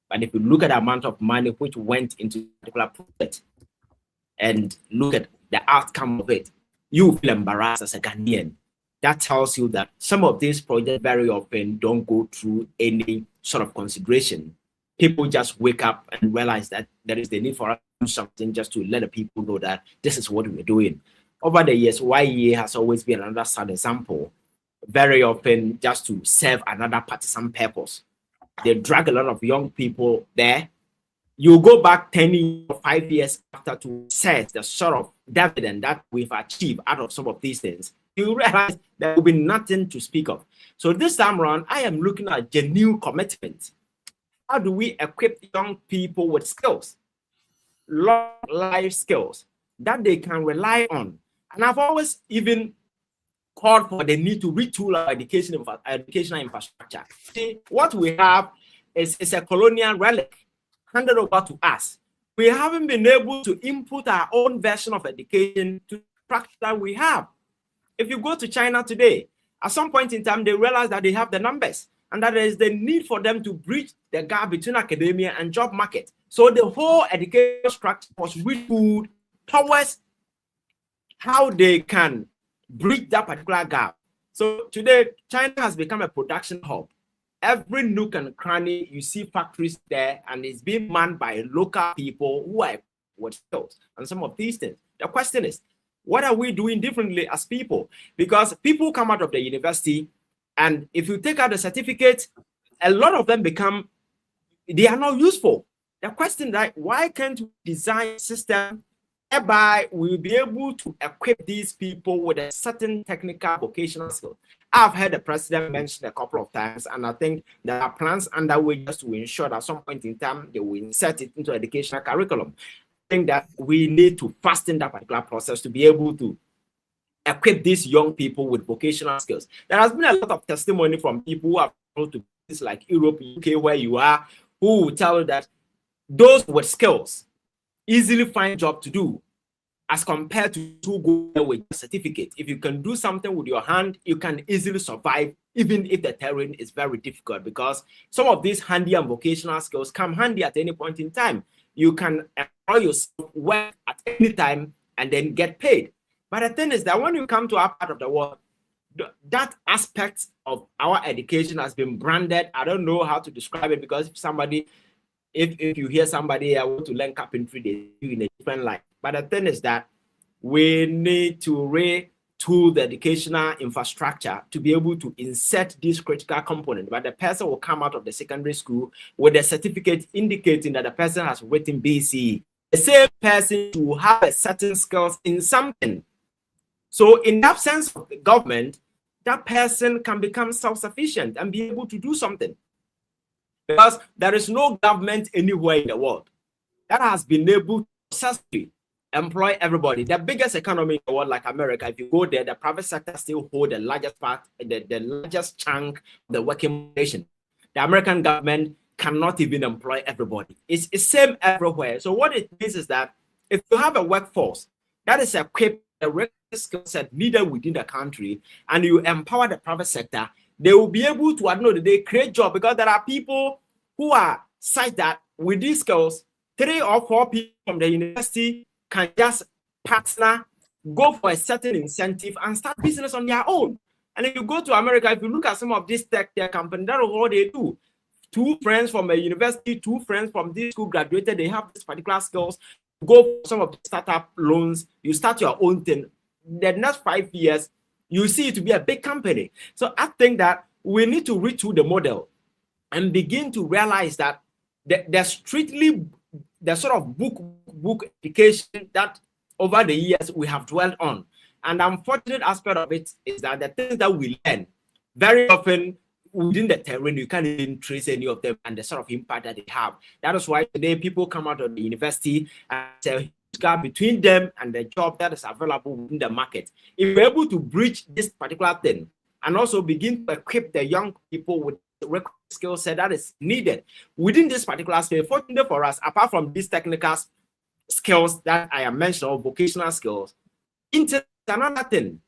But if you look at the amount of money which went into a particular project and look at the outcome of it, you feel embarrassed as a Ghanaian. That tells you that some of these projects very often don't go through any sort of consideration. People just wake up and realize that there is the need for us to do something just to let the people know that this is what we're doing. Over the years, YEA has always been another sad example, very often just to serve another partisan purpose. They drag a lot of young people there. You go back 10 years or 5 years after to set the sort of dividend that we've achieved out of some of these things, you realize there will be nothing to speak of. So this time around, I am looking at genuine commitment. How do we equip young people with skills, long life skills that they can rely on? And I've always even called for the need to retool our educational infrastructure. See, what we have is a colonial relic handed over to us. We haven't been able to input our own version of education to the practice that we have. If you go to China today, at some point in time, they realize that they have the numbers and that there is the need for them to bridge the gap between academia and job market. So the whole education structure was retooled towards how they can bridge that particular gap. So today, China has become a production hub. Every nook and cranny, you see factories there, and it's being manned by local people who are with skills and some of these things. The question is, what are we doing differently as people? Because people come out of the university, and if you take out the certificate, a lot of them they are not useful. The question is, like, why can't we design a system whereby we'll be able to equip these people with a certain technical vocational skill? I've heard the president mention a couple of times, and I think there are plans underway just to ensure that at some point in time they will insert it into educational curriculum. I think that we need to fasten that particular process to be able to equip these young people with vocational skills. There has been a lot of testimony from people who have gone to places like Europe, UK, where you are, who will tell you that those with skills easily find job to do as compared to go there with a certificate. If you can do something with your hand, you can easily survive, even if the terrain is very difficult, because some of these handy and vocational skills come handy at any point in time. You can employ yourself, work at any time, and then get paid. But the thing is that when you come to our part of the world, that aspect of our education has been branded. I don't know how to describe it, because if you hear somebody, I want to learn carpentry, they do in a different life. But the thing is that we need to retool the educational infrastructure to be able to insert this critical component. But the person will come out of the secondary school with a certificate indicating that the person has written BCE. The same person will have a certain skills in something. So in the absence of the government, that person can become self-sufficient and be able to do something. Because there is no government anywhere in the world that has been able to successfully employ everybody. The biggest economy in the world, like America, if you go there, the private sector still hold the largest part, the largest chunk of the working nation. The American government cannot even employ everybody. It's the same everywhere. So what it means is that if you have a workforce that is equipped with the skill set needed within the country, and you empower the private sector, they will be able to, at the end of the day, create jobs, because there are people who are such that with these skills, 3 or 4 people from the university can just partner, go for a certain incentive and start business on their own. And if you go to America, if you look at some of these tech companies, that is what they do. 2 friends from a university, 2 friends from this school graduated, they have this particular skills, go for some of the startup loans, you start your own thing. The next 5 years, you see it to be a big company. So I think that we need to retool the model and begin to realize that the strictly the sort of book education that over the years we have dwelt on. And the unfortunate aspect of it is that the things that we learn very often within the terrain, you can't even trace any of them and the sort of impact that they have. That is why today people come out of the university and say a gap between them and the job that is available within the market. If we're able to bridge this particular thing and also begin to equip the young people with the skill set that is needed within this particular space, fortunately for us, apart from these technical skills that I have mentioned or vocational skills, into another thing,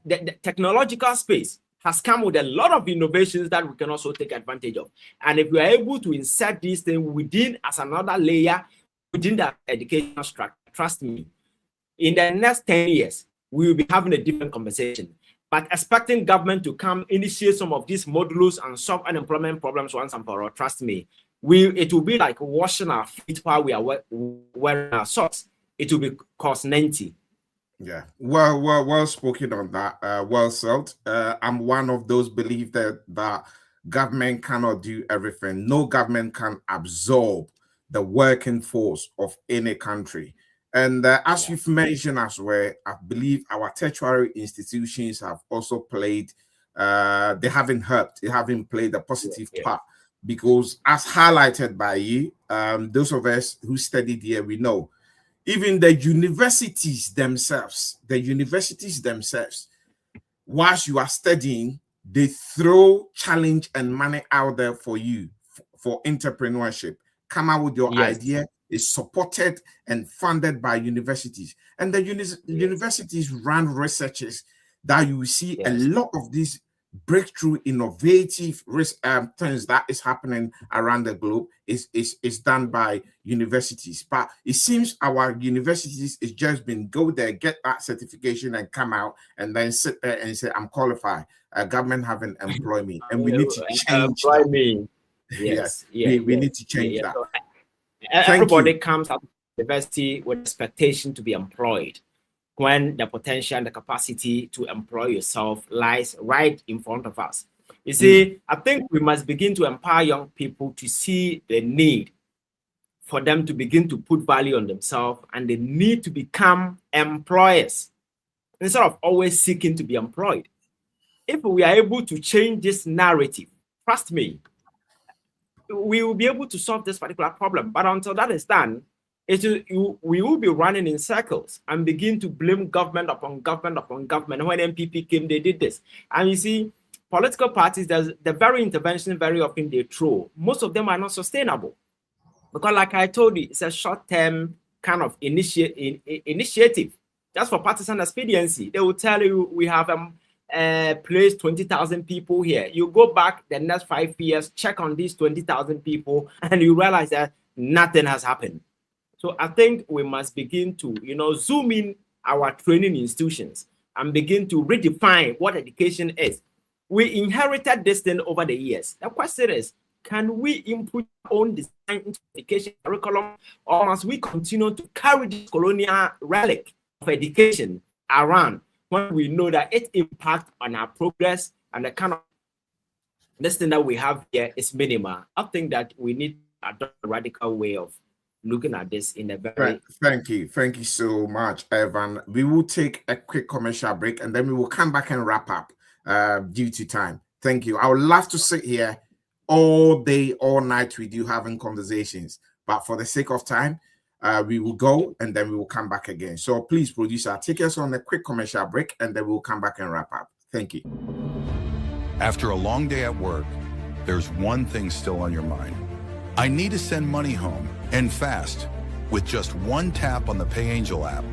the technological space has come with a lot of innovations that we can also take advantage of. And if we are able to insert these things within as another layer within the educational structure, trust me, in the next 10 years, we will be having a different conversation. But expecting government to come initiate some of these modules and solve unemployment problems once and for all, trust me, it will be like washing our feet while we are wearing our socks. It will be cost 90. Yeah, well spoken on that. Well said. I'm one of those believe that government cannot do everything. No government can absorb the working force of any country. And as you've mentioned as well, I believe our tertiary institutions have also played. They haven't helped. They haven't played a positive part because, as highlighted by you, those of us who studied here, we know. Even the universities themselves, whilst you are studying, they throw challenge and money out there for you for entrepreneurship. Come out with your idea. It's supported and funded by universities. And the universities run researches that you see a lot of these breakthrough, innovative things that is happening around the globe is done by universities. But it seems our universities is just been go there, get that certification and come out and then sit there and say, I'm qualified. Government haven't employed me. And we need to change that. Yes. We need to change that. So, everybody comes out of university with expectation to be employed, when the potential and the capacity to employ yourself lies right in front of us. You see, I think we must begin to empower young people to see the need for them to begin to put value on themselves and the need to become employers instead of always seeking to be employed. If we are able to change this narrative, trust me, we will be able to solve this particular problem. But until that is done, we will be running in circles and begin to blame government upon government. When MPP came, they did this. And you see, political parties, the very intervention very often they throw, most of them are not sustainable. Because like I told you, it's a short-term kind of initiative, just for partisan expediency. They will tell you, we have placed 20,000 people here. You go back the next 5 years, check on these 20,000 people, and you realize that nothing has happened. So I think we must begin to, zoom in our training institutions and begin to redefine what education is. We inherited this thing over the years. The question is, can we input our own design into education curriculum, or must we continue to carry this colonial relic of education around when we know that it impacts on our progress and the kind of this thing that we have here is minimal? I think that we need to adopt a radical way of looking at this in a very... Thank you so much, Evan. We will take a quick commercial break and then we will come back and wrap up due to time. Thank you. I would love to sit here all day, all night with you having conversations, but for the sake of time, we will go and then we will come back again. So please, producer, take us on a quick commercial break and then we'll come back and wrap up. Thank you. After a long day at work, there's one thing still on your mind. I need to send money home, and fast. With just one tap on the PayAngel app,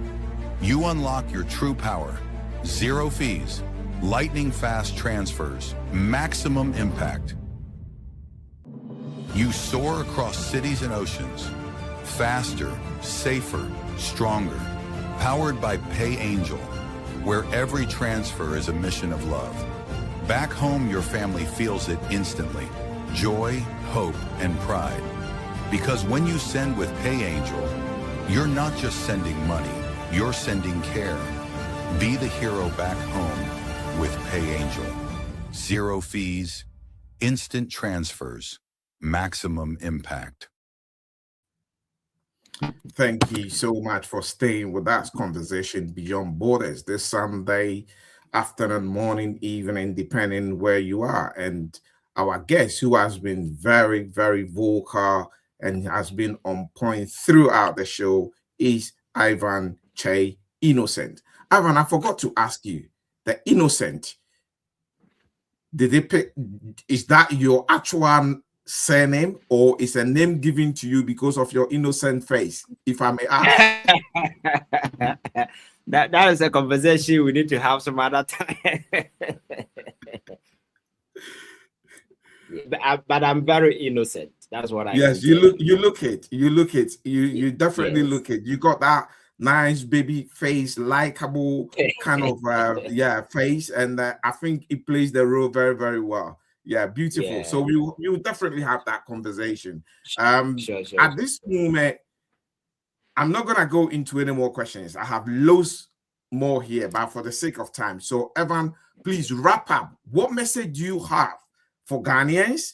you unlock your true power. Zero fees, lightning fast transfers, maximum impact. You soar across cities and oceans, Faster, safer, stronger. Powered by PayAngel, where every transfer is a mission of love. Back home, your family feels it instantly. Joy, hope, and pride. Because when you send with PayAngel, you're not just sending money, you're sending care. Be the hero back home with PayAngel. Zero fees, instant transfers, maximum impact. Thank you so much for staying with us. Conversation Beyond Borders this Sunday afternoon, morning, evening, depending where you are. And our guest, who has been very, very vocal and has been on point throughout the show, is Ivan Che Innocent. Ivan, I forgot to ask you, the Innocent, did they pick, is that your actual surname, or is a name given to you because of your innocent face, if I may ask? that is a conversation we need to have some other time. but I'm very innocent. That's what I. Yes, you look it. You definitely Yes. look it. You got that nice baby face, likable kind of face, and I think it plays the role very, very well. Yeah, beautiful. Yeah. So we'll definitely have that conversation. Sure. At this moment, I'm not gonna go into any more questions. I have loads more here, but for the sake of time. So Evan, please wrap up. What message do you have for Ghanaians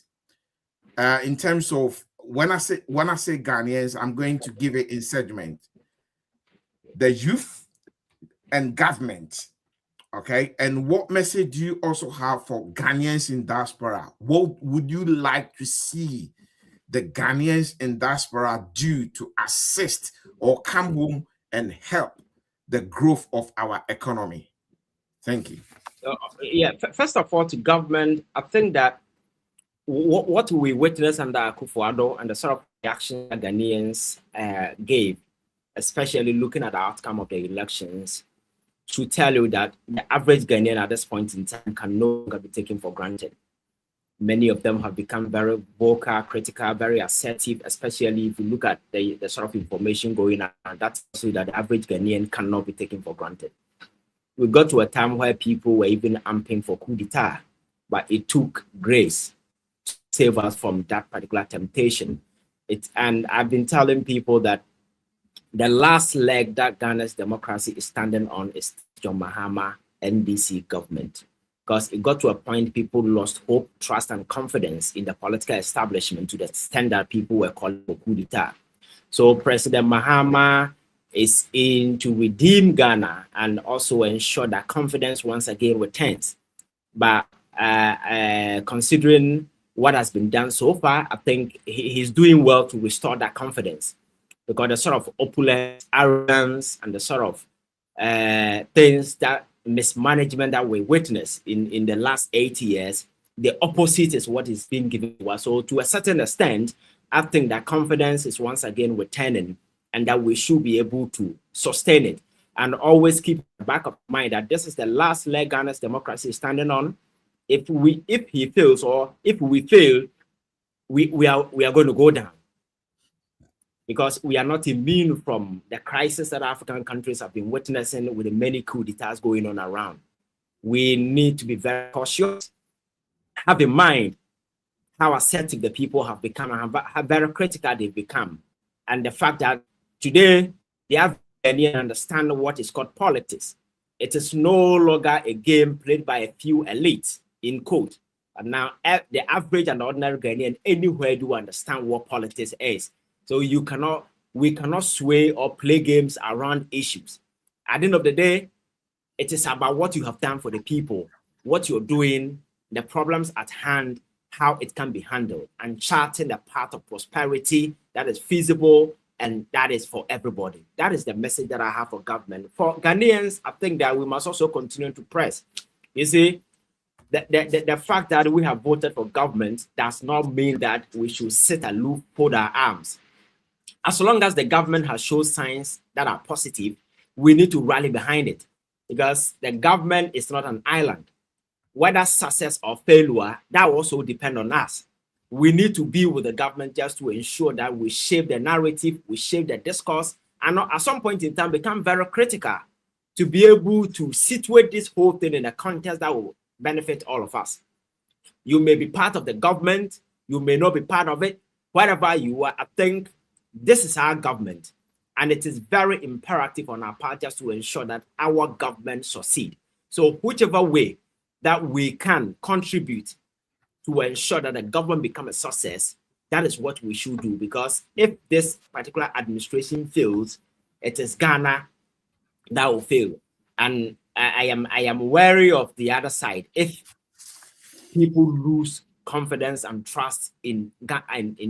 in terms of when I say Ghanaians, I'm going to give it in segment. The youth and government. Okay, and what message do you also have for Ghanaians in diaspora? What would you like to see the Ghanaians in diaspora do to assist or come home and help the growth of our economy? Thank you. First of all, to government, I think that what we witnessed under Akufo-Addo and the sort of reaction that Ghanaians gave, especially looking at the outcome of the elections, to tell you that the average Ghanaian at this point in time can no longer be taken for granted. Many of them have become very vocal, critical, very assertive, especially if you look at the sort of information going on. That's so that the average Ghanaian cannot be taken for granted. We got to a time where people were even amping for coup d'etat, but it took grace to save us from that particular temptation. And I've been telling people that the last leg that Ghana's democracy is standing on is John Mahama NDC government, because it got to a point people lost hope, trust, and confidence in the political establishment to the extent that people were calling for coup d'etat. So President Mahama is in to redeem Ghana and also ensure that confidence once again returns. But considering what has been done so far, I think he's doing well to restore that confidence, because the sort of opulence, arrogance, and the sort of things that mismanagement that we witnessed in the last 80 years, the opposite is what is being given to us. So to a certain extent, I think that confidence is once again returning, and that we should be able to sustain it. And always keep in the back of mind that this is the last leg Ghana's democracy is standing on. If he fails, or if we fail, we are going to go down, because we are not immune from the crisis that African countries have been witnessing with the many coups d'etats going on around. We need to be very cautious, have in mind how assertive the people have become and how very critical they've become. And the fact that today they have any understand what is called politics. It is no longer a game played by a few elites, in quote. And now the average and ordinary Ghanaian anywhere do understand what politics is. So we cannot sway or play games around issues. At the end of the day, it is about what you have done for the people, what you're doing, the problems at hand, how it can be handled, and charting the path of prosperity that is feasible and that is for everybody. That is the message that I have for government. For Ghanaians, I think that we must also continue to press. You see, the fact that we have voted for government does not mean that we should sit aloof, fold our arms. As long as the government has shown signs that are positive, we need to rally behind it, because the government is not an island. Whether success or failure, that also depends on us. we need to be with the government just to ensure that we shape the narrative, we shape the discourse, and at some point in time become very critical to be able to situate this whole thing in a context that will benefit all of us. You may be part of the government, you may not be part of it. Wherever you are, I think this is our government, and it is very imperative on our part just to ensure that our government succeed. So whichever way that we can contribute to ensure that the government become a success, that is what we should do. Because if this particular administration fails, it is Ghana that will fail. And I am wary of the other side. If people lose confidence and trust in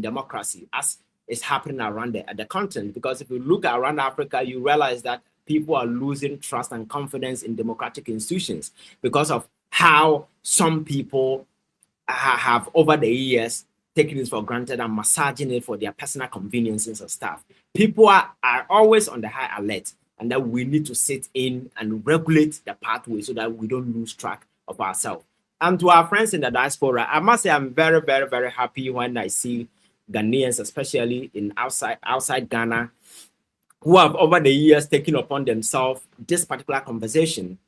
democracy, as is happening around the continent, because if you look around Africa, you realize that people are losing trust and confidence in democratic institutions because of how some people have over the years taken it for granted and massaging it for their personal conveniences and stuff. People are always on the high alert, and that we need to sit in and regulate the pathway so that we don't lose track of ourselves. And to our friends in the diaspora, I must say I'm very, very, very happy when I see Ghanaians, especially in outside Ghana, who have over the years taken upon themselves this particular conversation,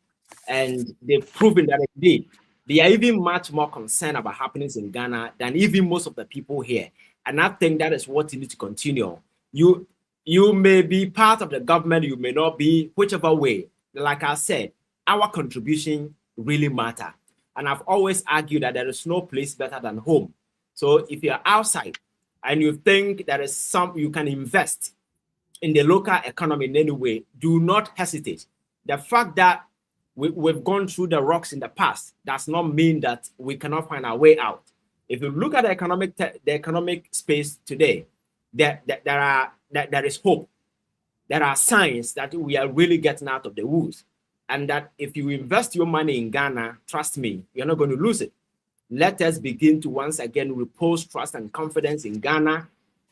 and they've proven that indeed they are even much more concerned about happenings in Ghana than even most of the people here. And I think that is what you need to continue. You may be part of the government, you may not be, whichever way. Like I said, our contribution really matters. And I've always argued that there is no place better than home. So if you're outside and you think there is you can invest in the local economy in any way, do not hesitate. The fact that we've gone through the rocks in the past does not mean that we cannot find our way out. If you look at the economic space today, there is hope. There are signs that we are really getting out of the woods, and that if you invest your money in Ghana, trust me, you're not going to lose it. Let us begin to once again repose trust and confidence in Ghana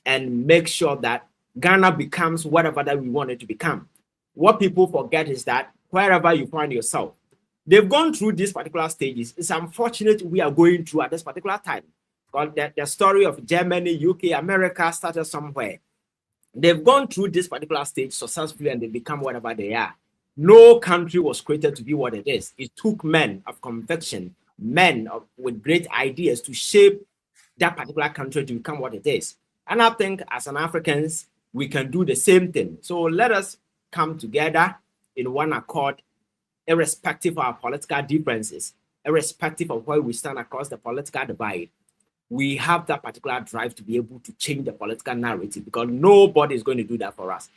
and make sure that Ghana becomes whatever that we want it to become. What people forget is that wherever you find yourself, they've gone through these particular stages. It's unfortunate we are going through at this particular time. Because the story of Germany, UK, America started somewhere. They've gone through this particular stage successfully and they become whatever they are. No country was created to be what it is. It took men of conviction, men with great ideas to shape that particular country to become what it is. And I think as an Africans, we can do the same thing. So let us come together in one accord, irrespective of our political differences, irrespective of where we stand across the political divide. We have that particular drive to be able to change the political narrative, because nobody is going to do that for us.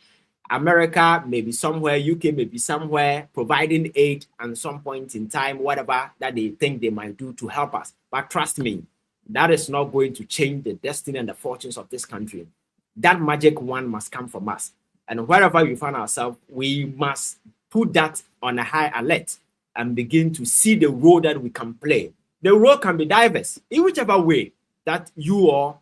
America may be somewhere, UK may be somewhere providing aid at some point in time, whatever that they think they might do to help us. But trust me, that is not going to change the destiny and the fortunes of this country. That magic one must come from us. And wherever we find ourselves, we must put that on a high alert and begin to see the role that we can play. The role can be diverse in whichever way that you all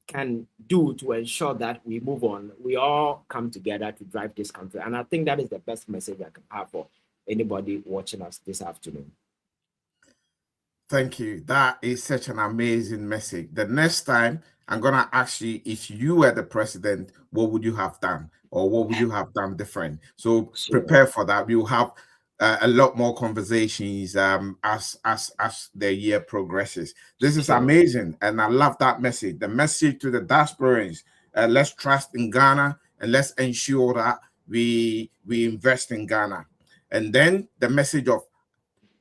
can do to ensure that we move on. We all come together to drive this country. And I think that is the best message I can have for anybody watching us this afternoon. Thank you. That is such an amazing message. The next time I'm going to ask you, if you were the president, what would you have done? Or what would you have done different? So prepare for that. We'll have a lot more conversations as the year progresses. This is amazing, and I love that message. The message to the diasporans: let's trust in Ghana, and let's ensure that we invest in Ghana. And then the message of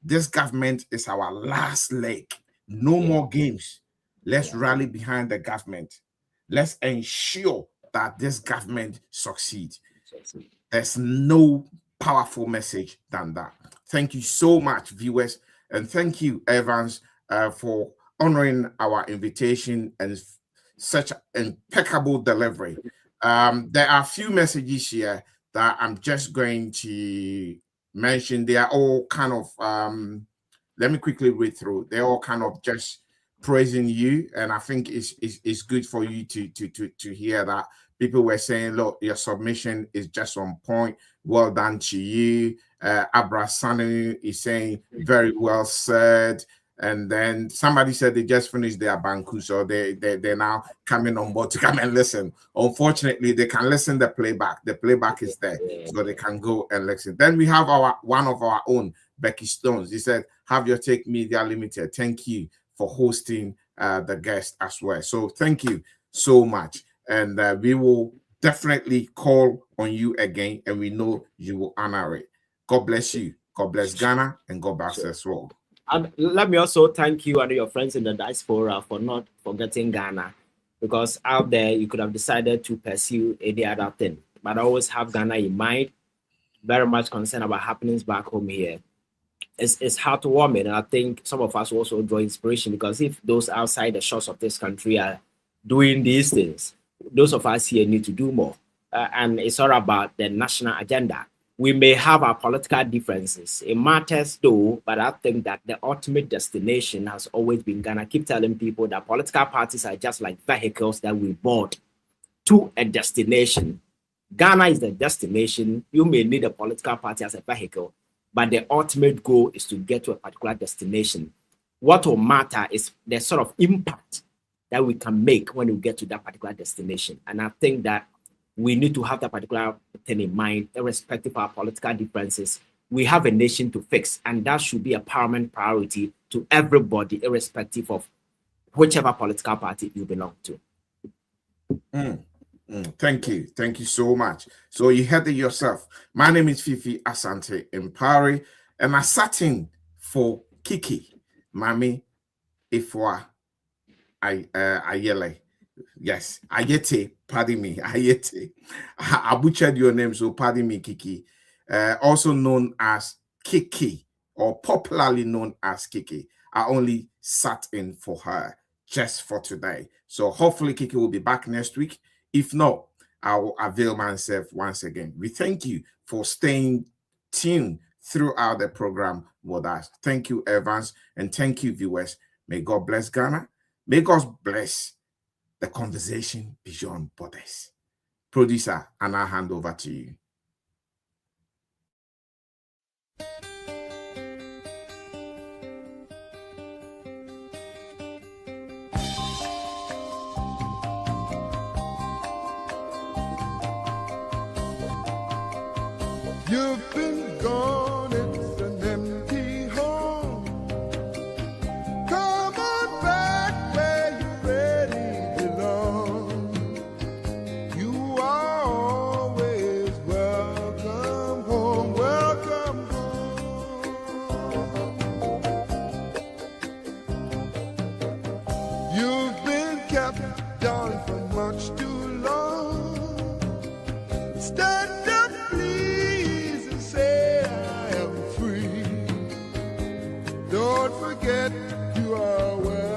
this government is our last leg. No more games. Let's rally behind the government. Let's ensure that this government succeeds. There's no powerful message than that. Thank you so much, viewers, and thank you, Evans, for honoring our invitation and such impeccable delivery. There are a few messages here that I'm just going to mention. They are all kind of let me quickly read through. They're all kind of just praising you, and I think it's good for you to hear that. People were saying, look, your submission is just on point. Well done to you. Abra Sanu is saying, very well said. And then somebody said they just finished their banku, so they're now coming on board to come and listen. Unfortunately, they can listen the playback. The playback is there, so they can go and listen. Then we have one of our own, Becky Stones. He said, "Have Your Take Media Limited. Thank you for hosting the guest as well." So thank you so much, and we will definitely call on you again, and we know you will honor it. God bless you. God bless Ghana, and God bless us all. And let me also thank you and your friends in the diaspora for not forgetting Ghana, because out there you could have decided to pursue any other thing, but always have Ghana in mind. Very much concerned about happenings back home here. It's heartwarming, and I think some of us also draw inspiration, because if those outside the shores of this country are doing these things, those of us here need to do more. And it's all about the national agenda. We may have our political differences. It matters though, but I think that the ultimate destination has always been Ghana. I keep telling people that political parties are just like vehicles that we bought to a destination. Ghana is the destination. You may need a political party as a vehicle, but the ultimate goal is to get to a particular destination. What will matter is the sort of impact that we can make when we get to that particular destination. And I think that we need to have that particular thing in mind, irrespective of our political differences. We have a nation to fix, and that should be a paramount priority to everybody, irrespective of whichever political party you belong to. Thank you. Thank you so much. So you heard it yourself. My name is Fifi Asante Mpare, and I sat in for Kiki, Mami Ifwa Ayele. Yes, Ayete, pardon me, Ayete. I butchered your name, so pardon me, Kiki. Also known as Kiki, or popularly known as Kiki. I only sat in for her just for today. So hopefully Kiki will be back next week. If not, I will avail myself once again. We thank you for staying tuned throughout the program with us. Thank you, Evans, and thank you, viewers. May God bless Ghana. May God bless the conversation beyond borders. Producer, and I'll hand over to you. You've been gone, it's an empty home. Come on back where you really belong. You are always welcome home, welcome home. You've been kept down for much too long. Stand up, please, and say I am free. Don't forget you are welcome.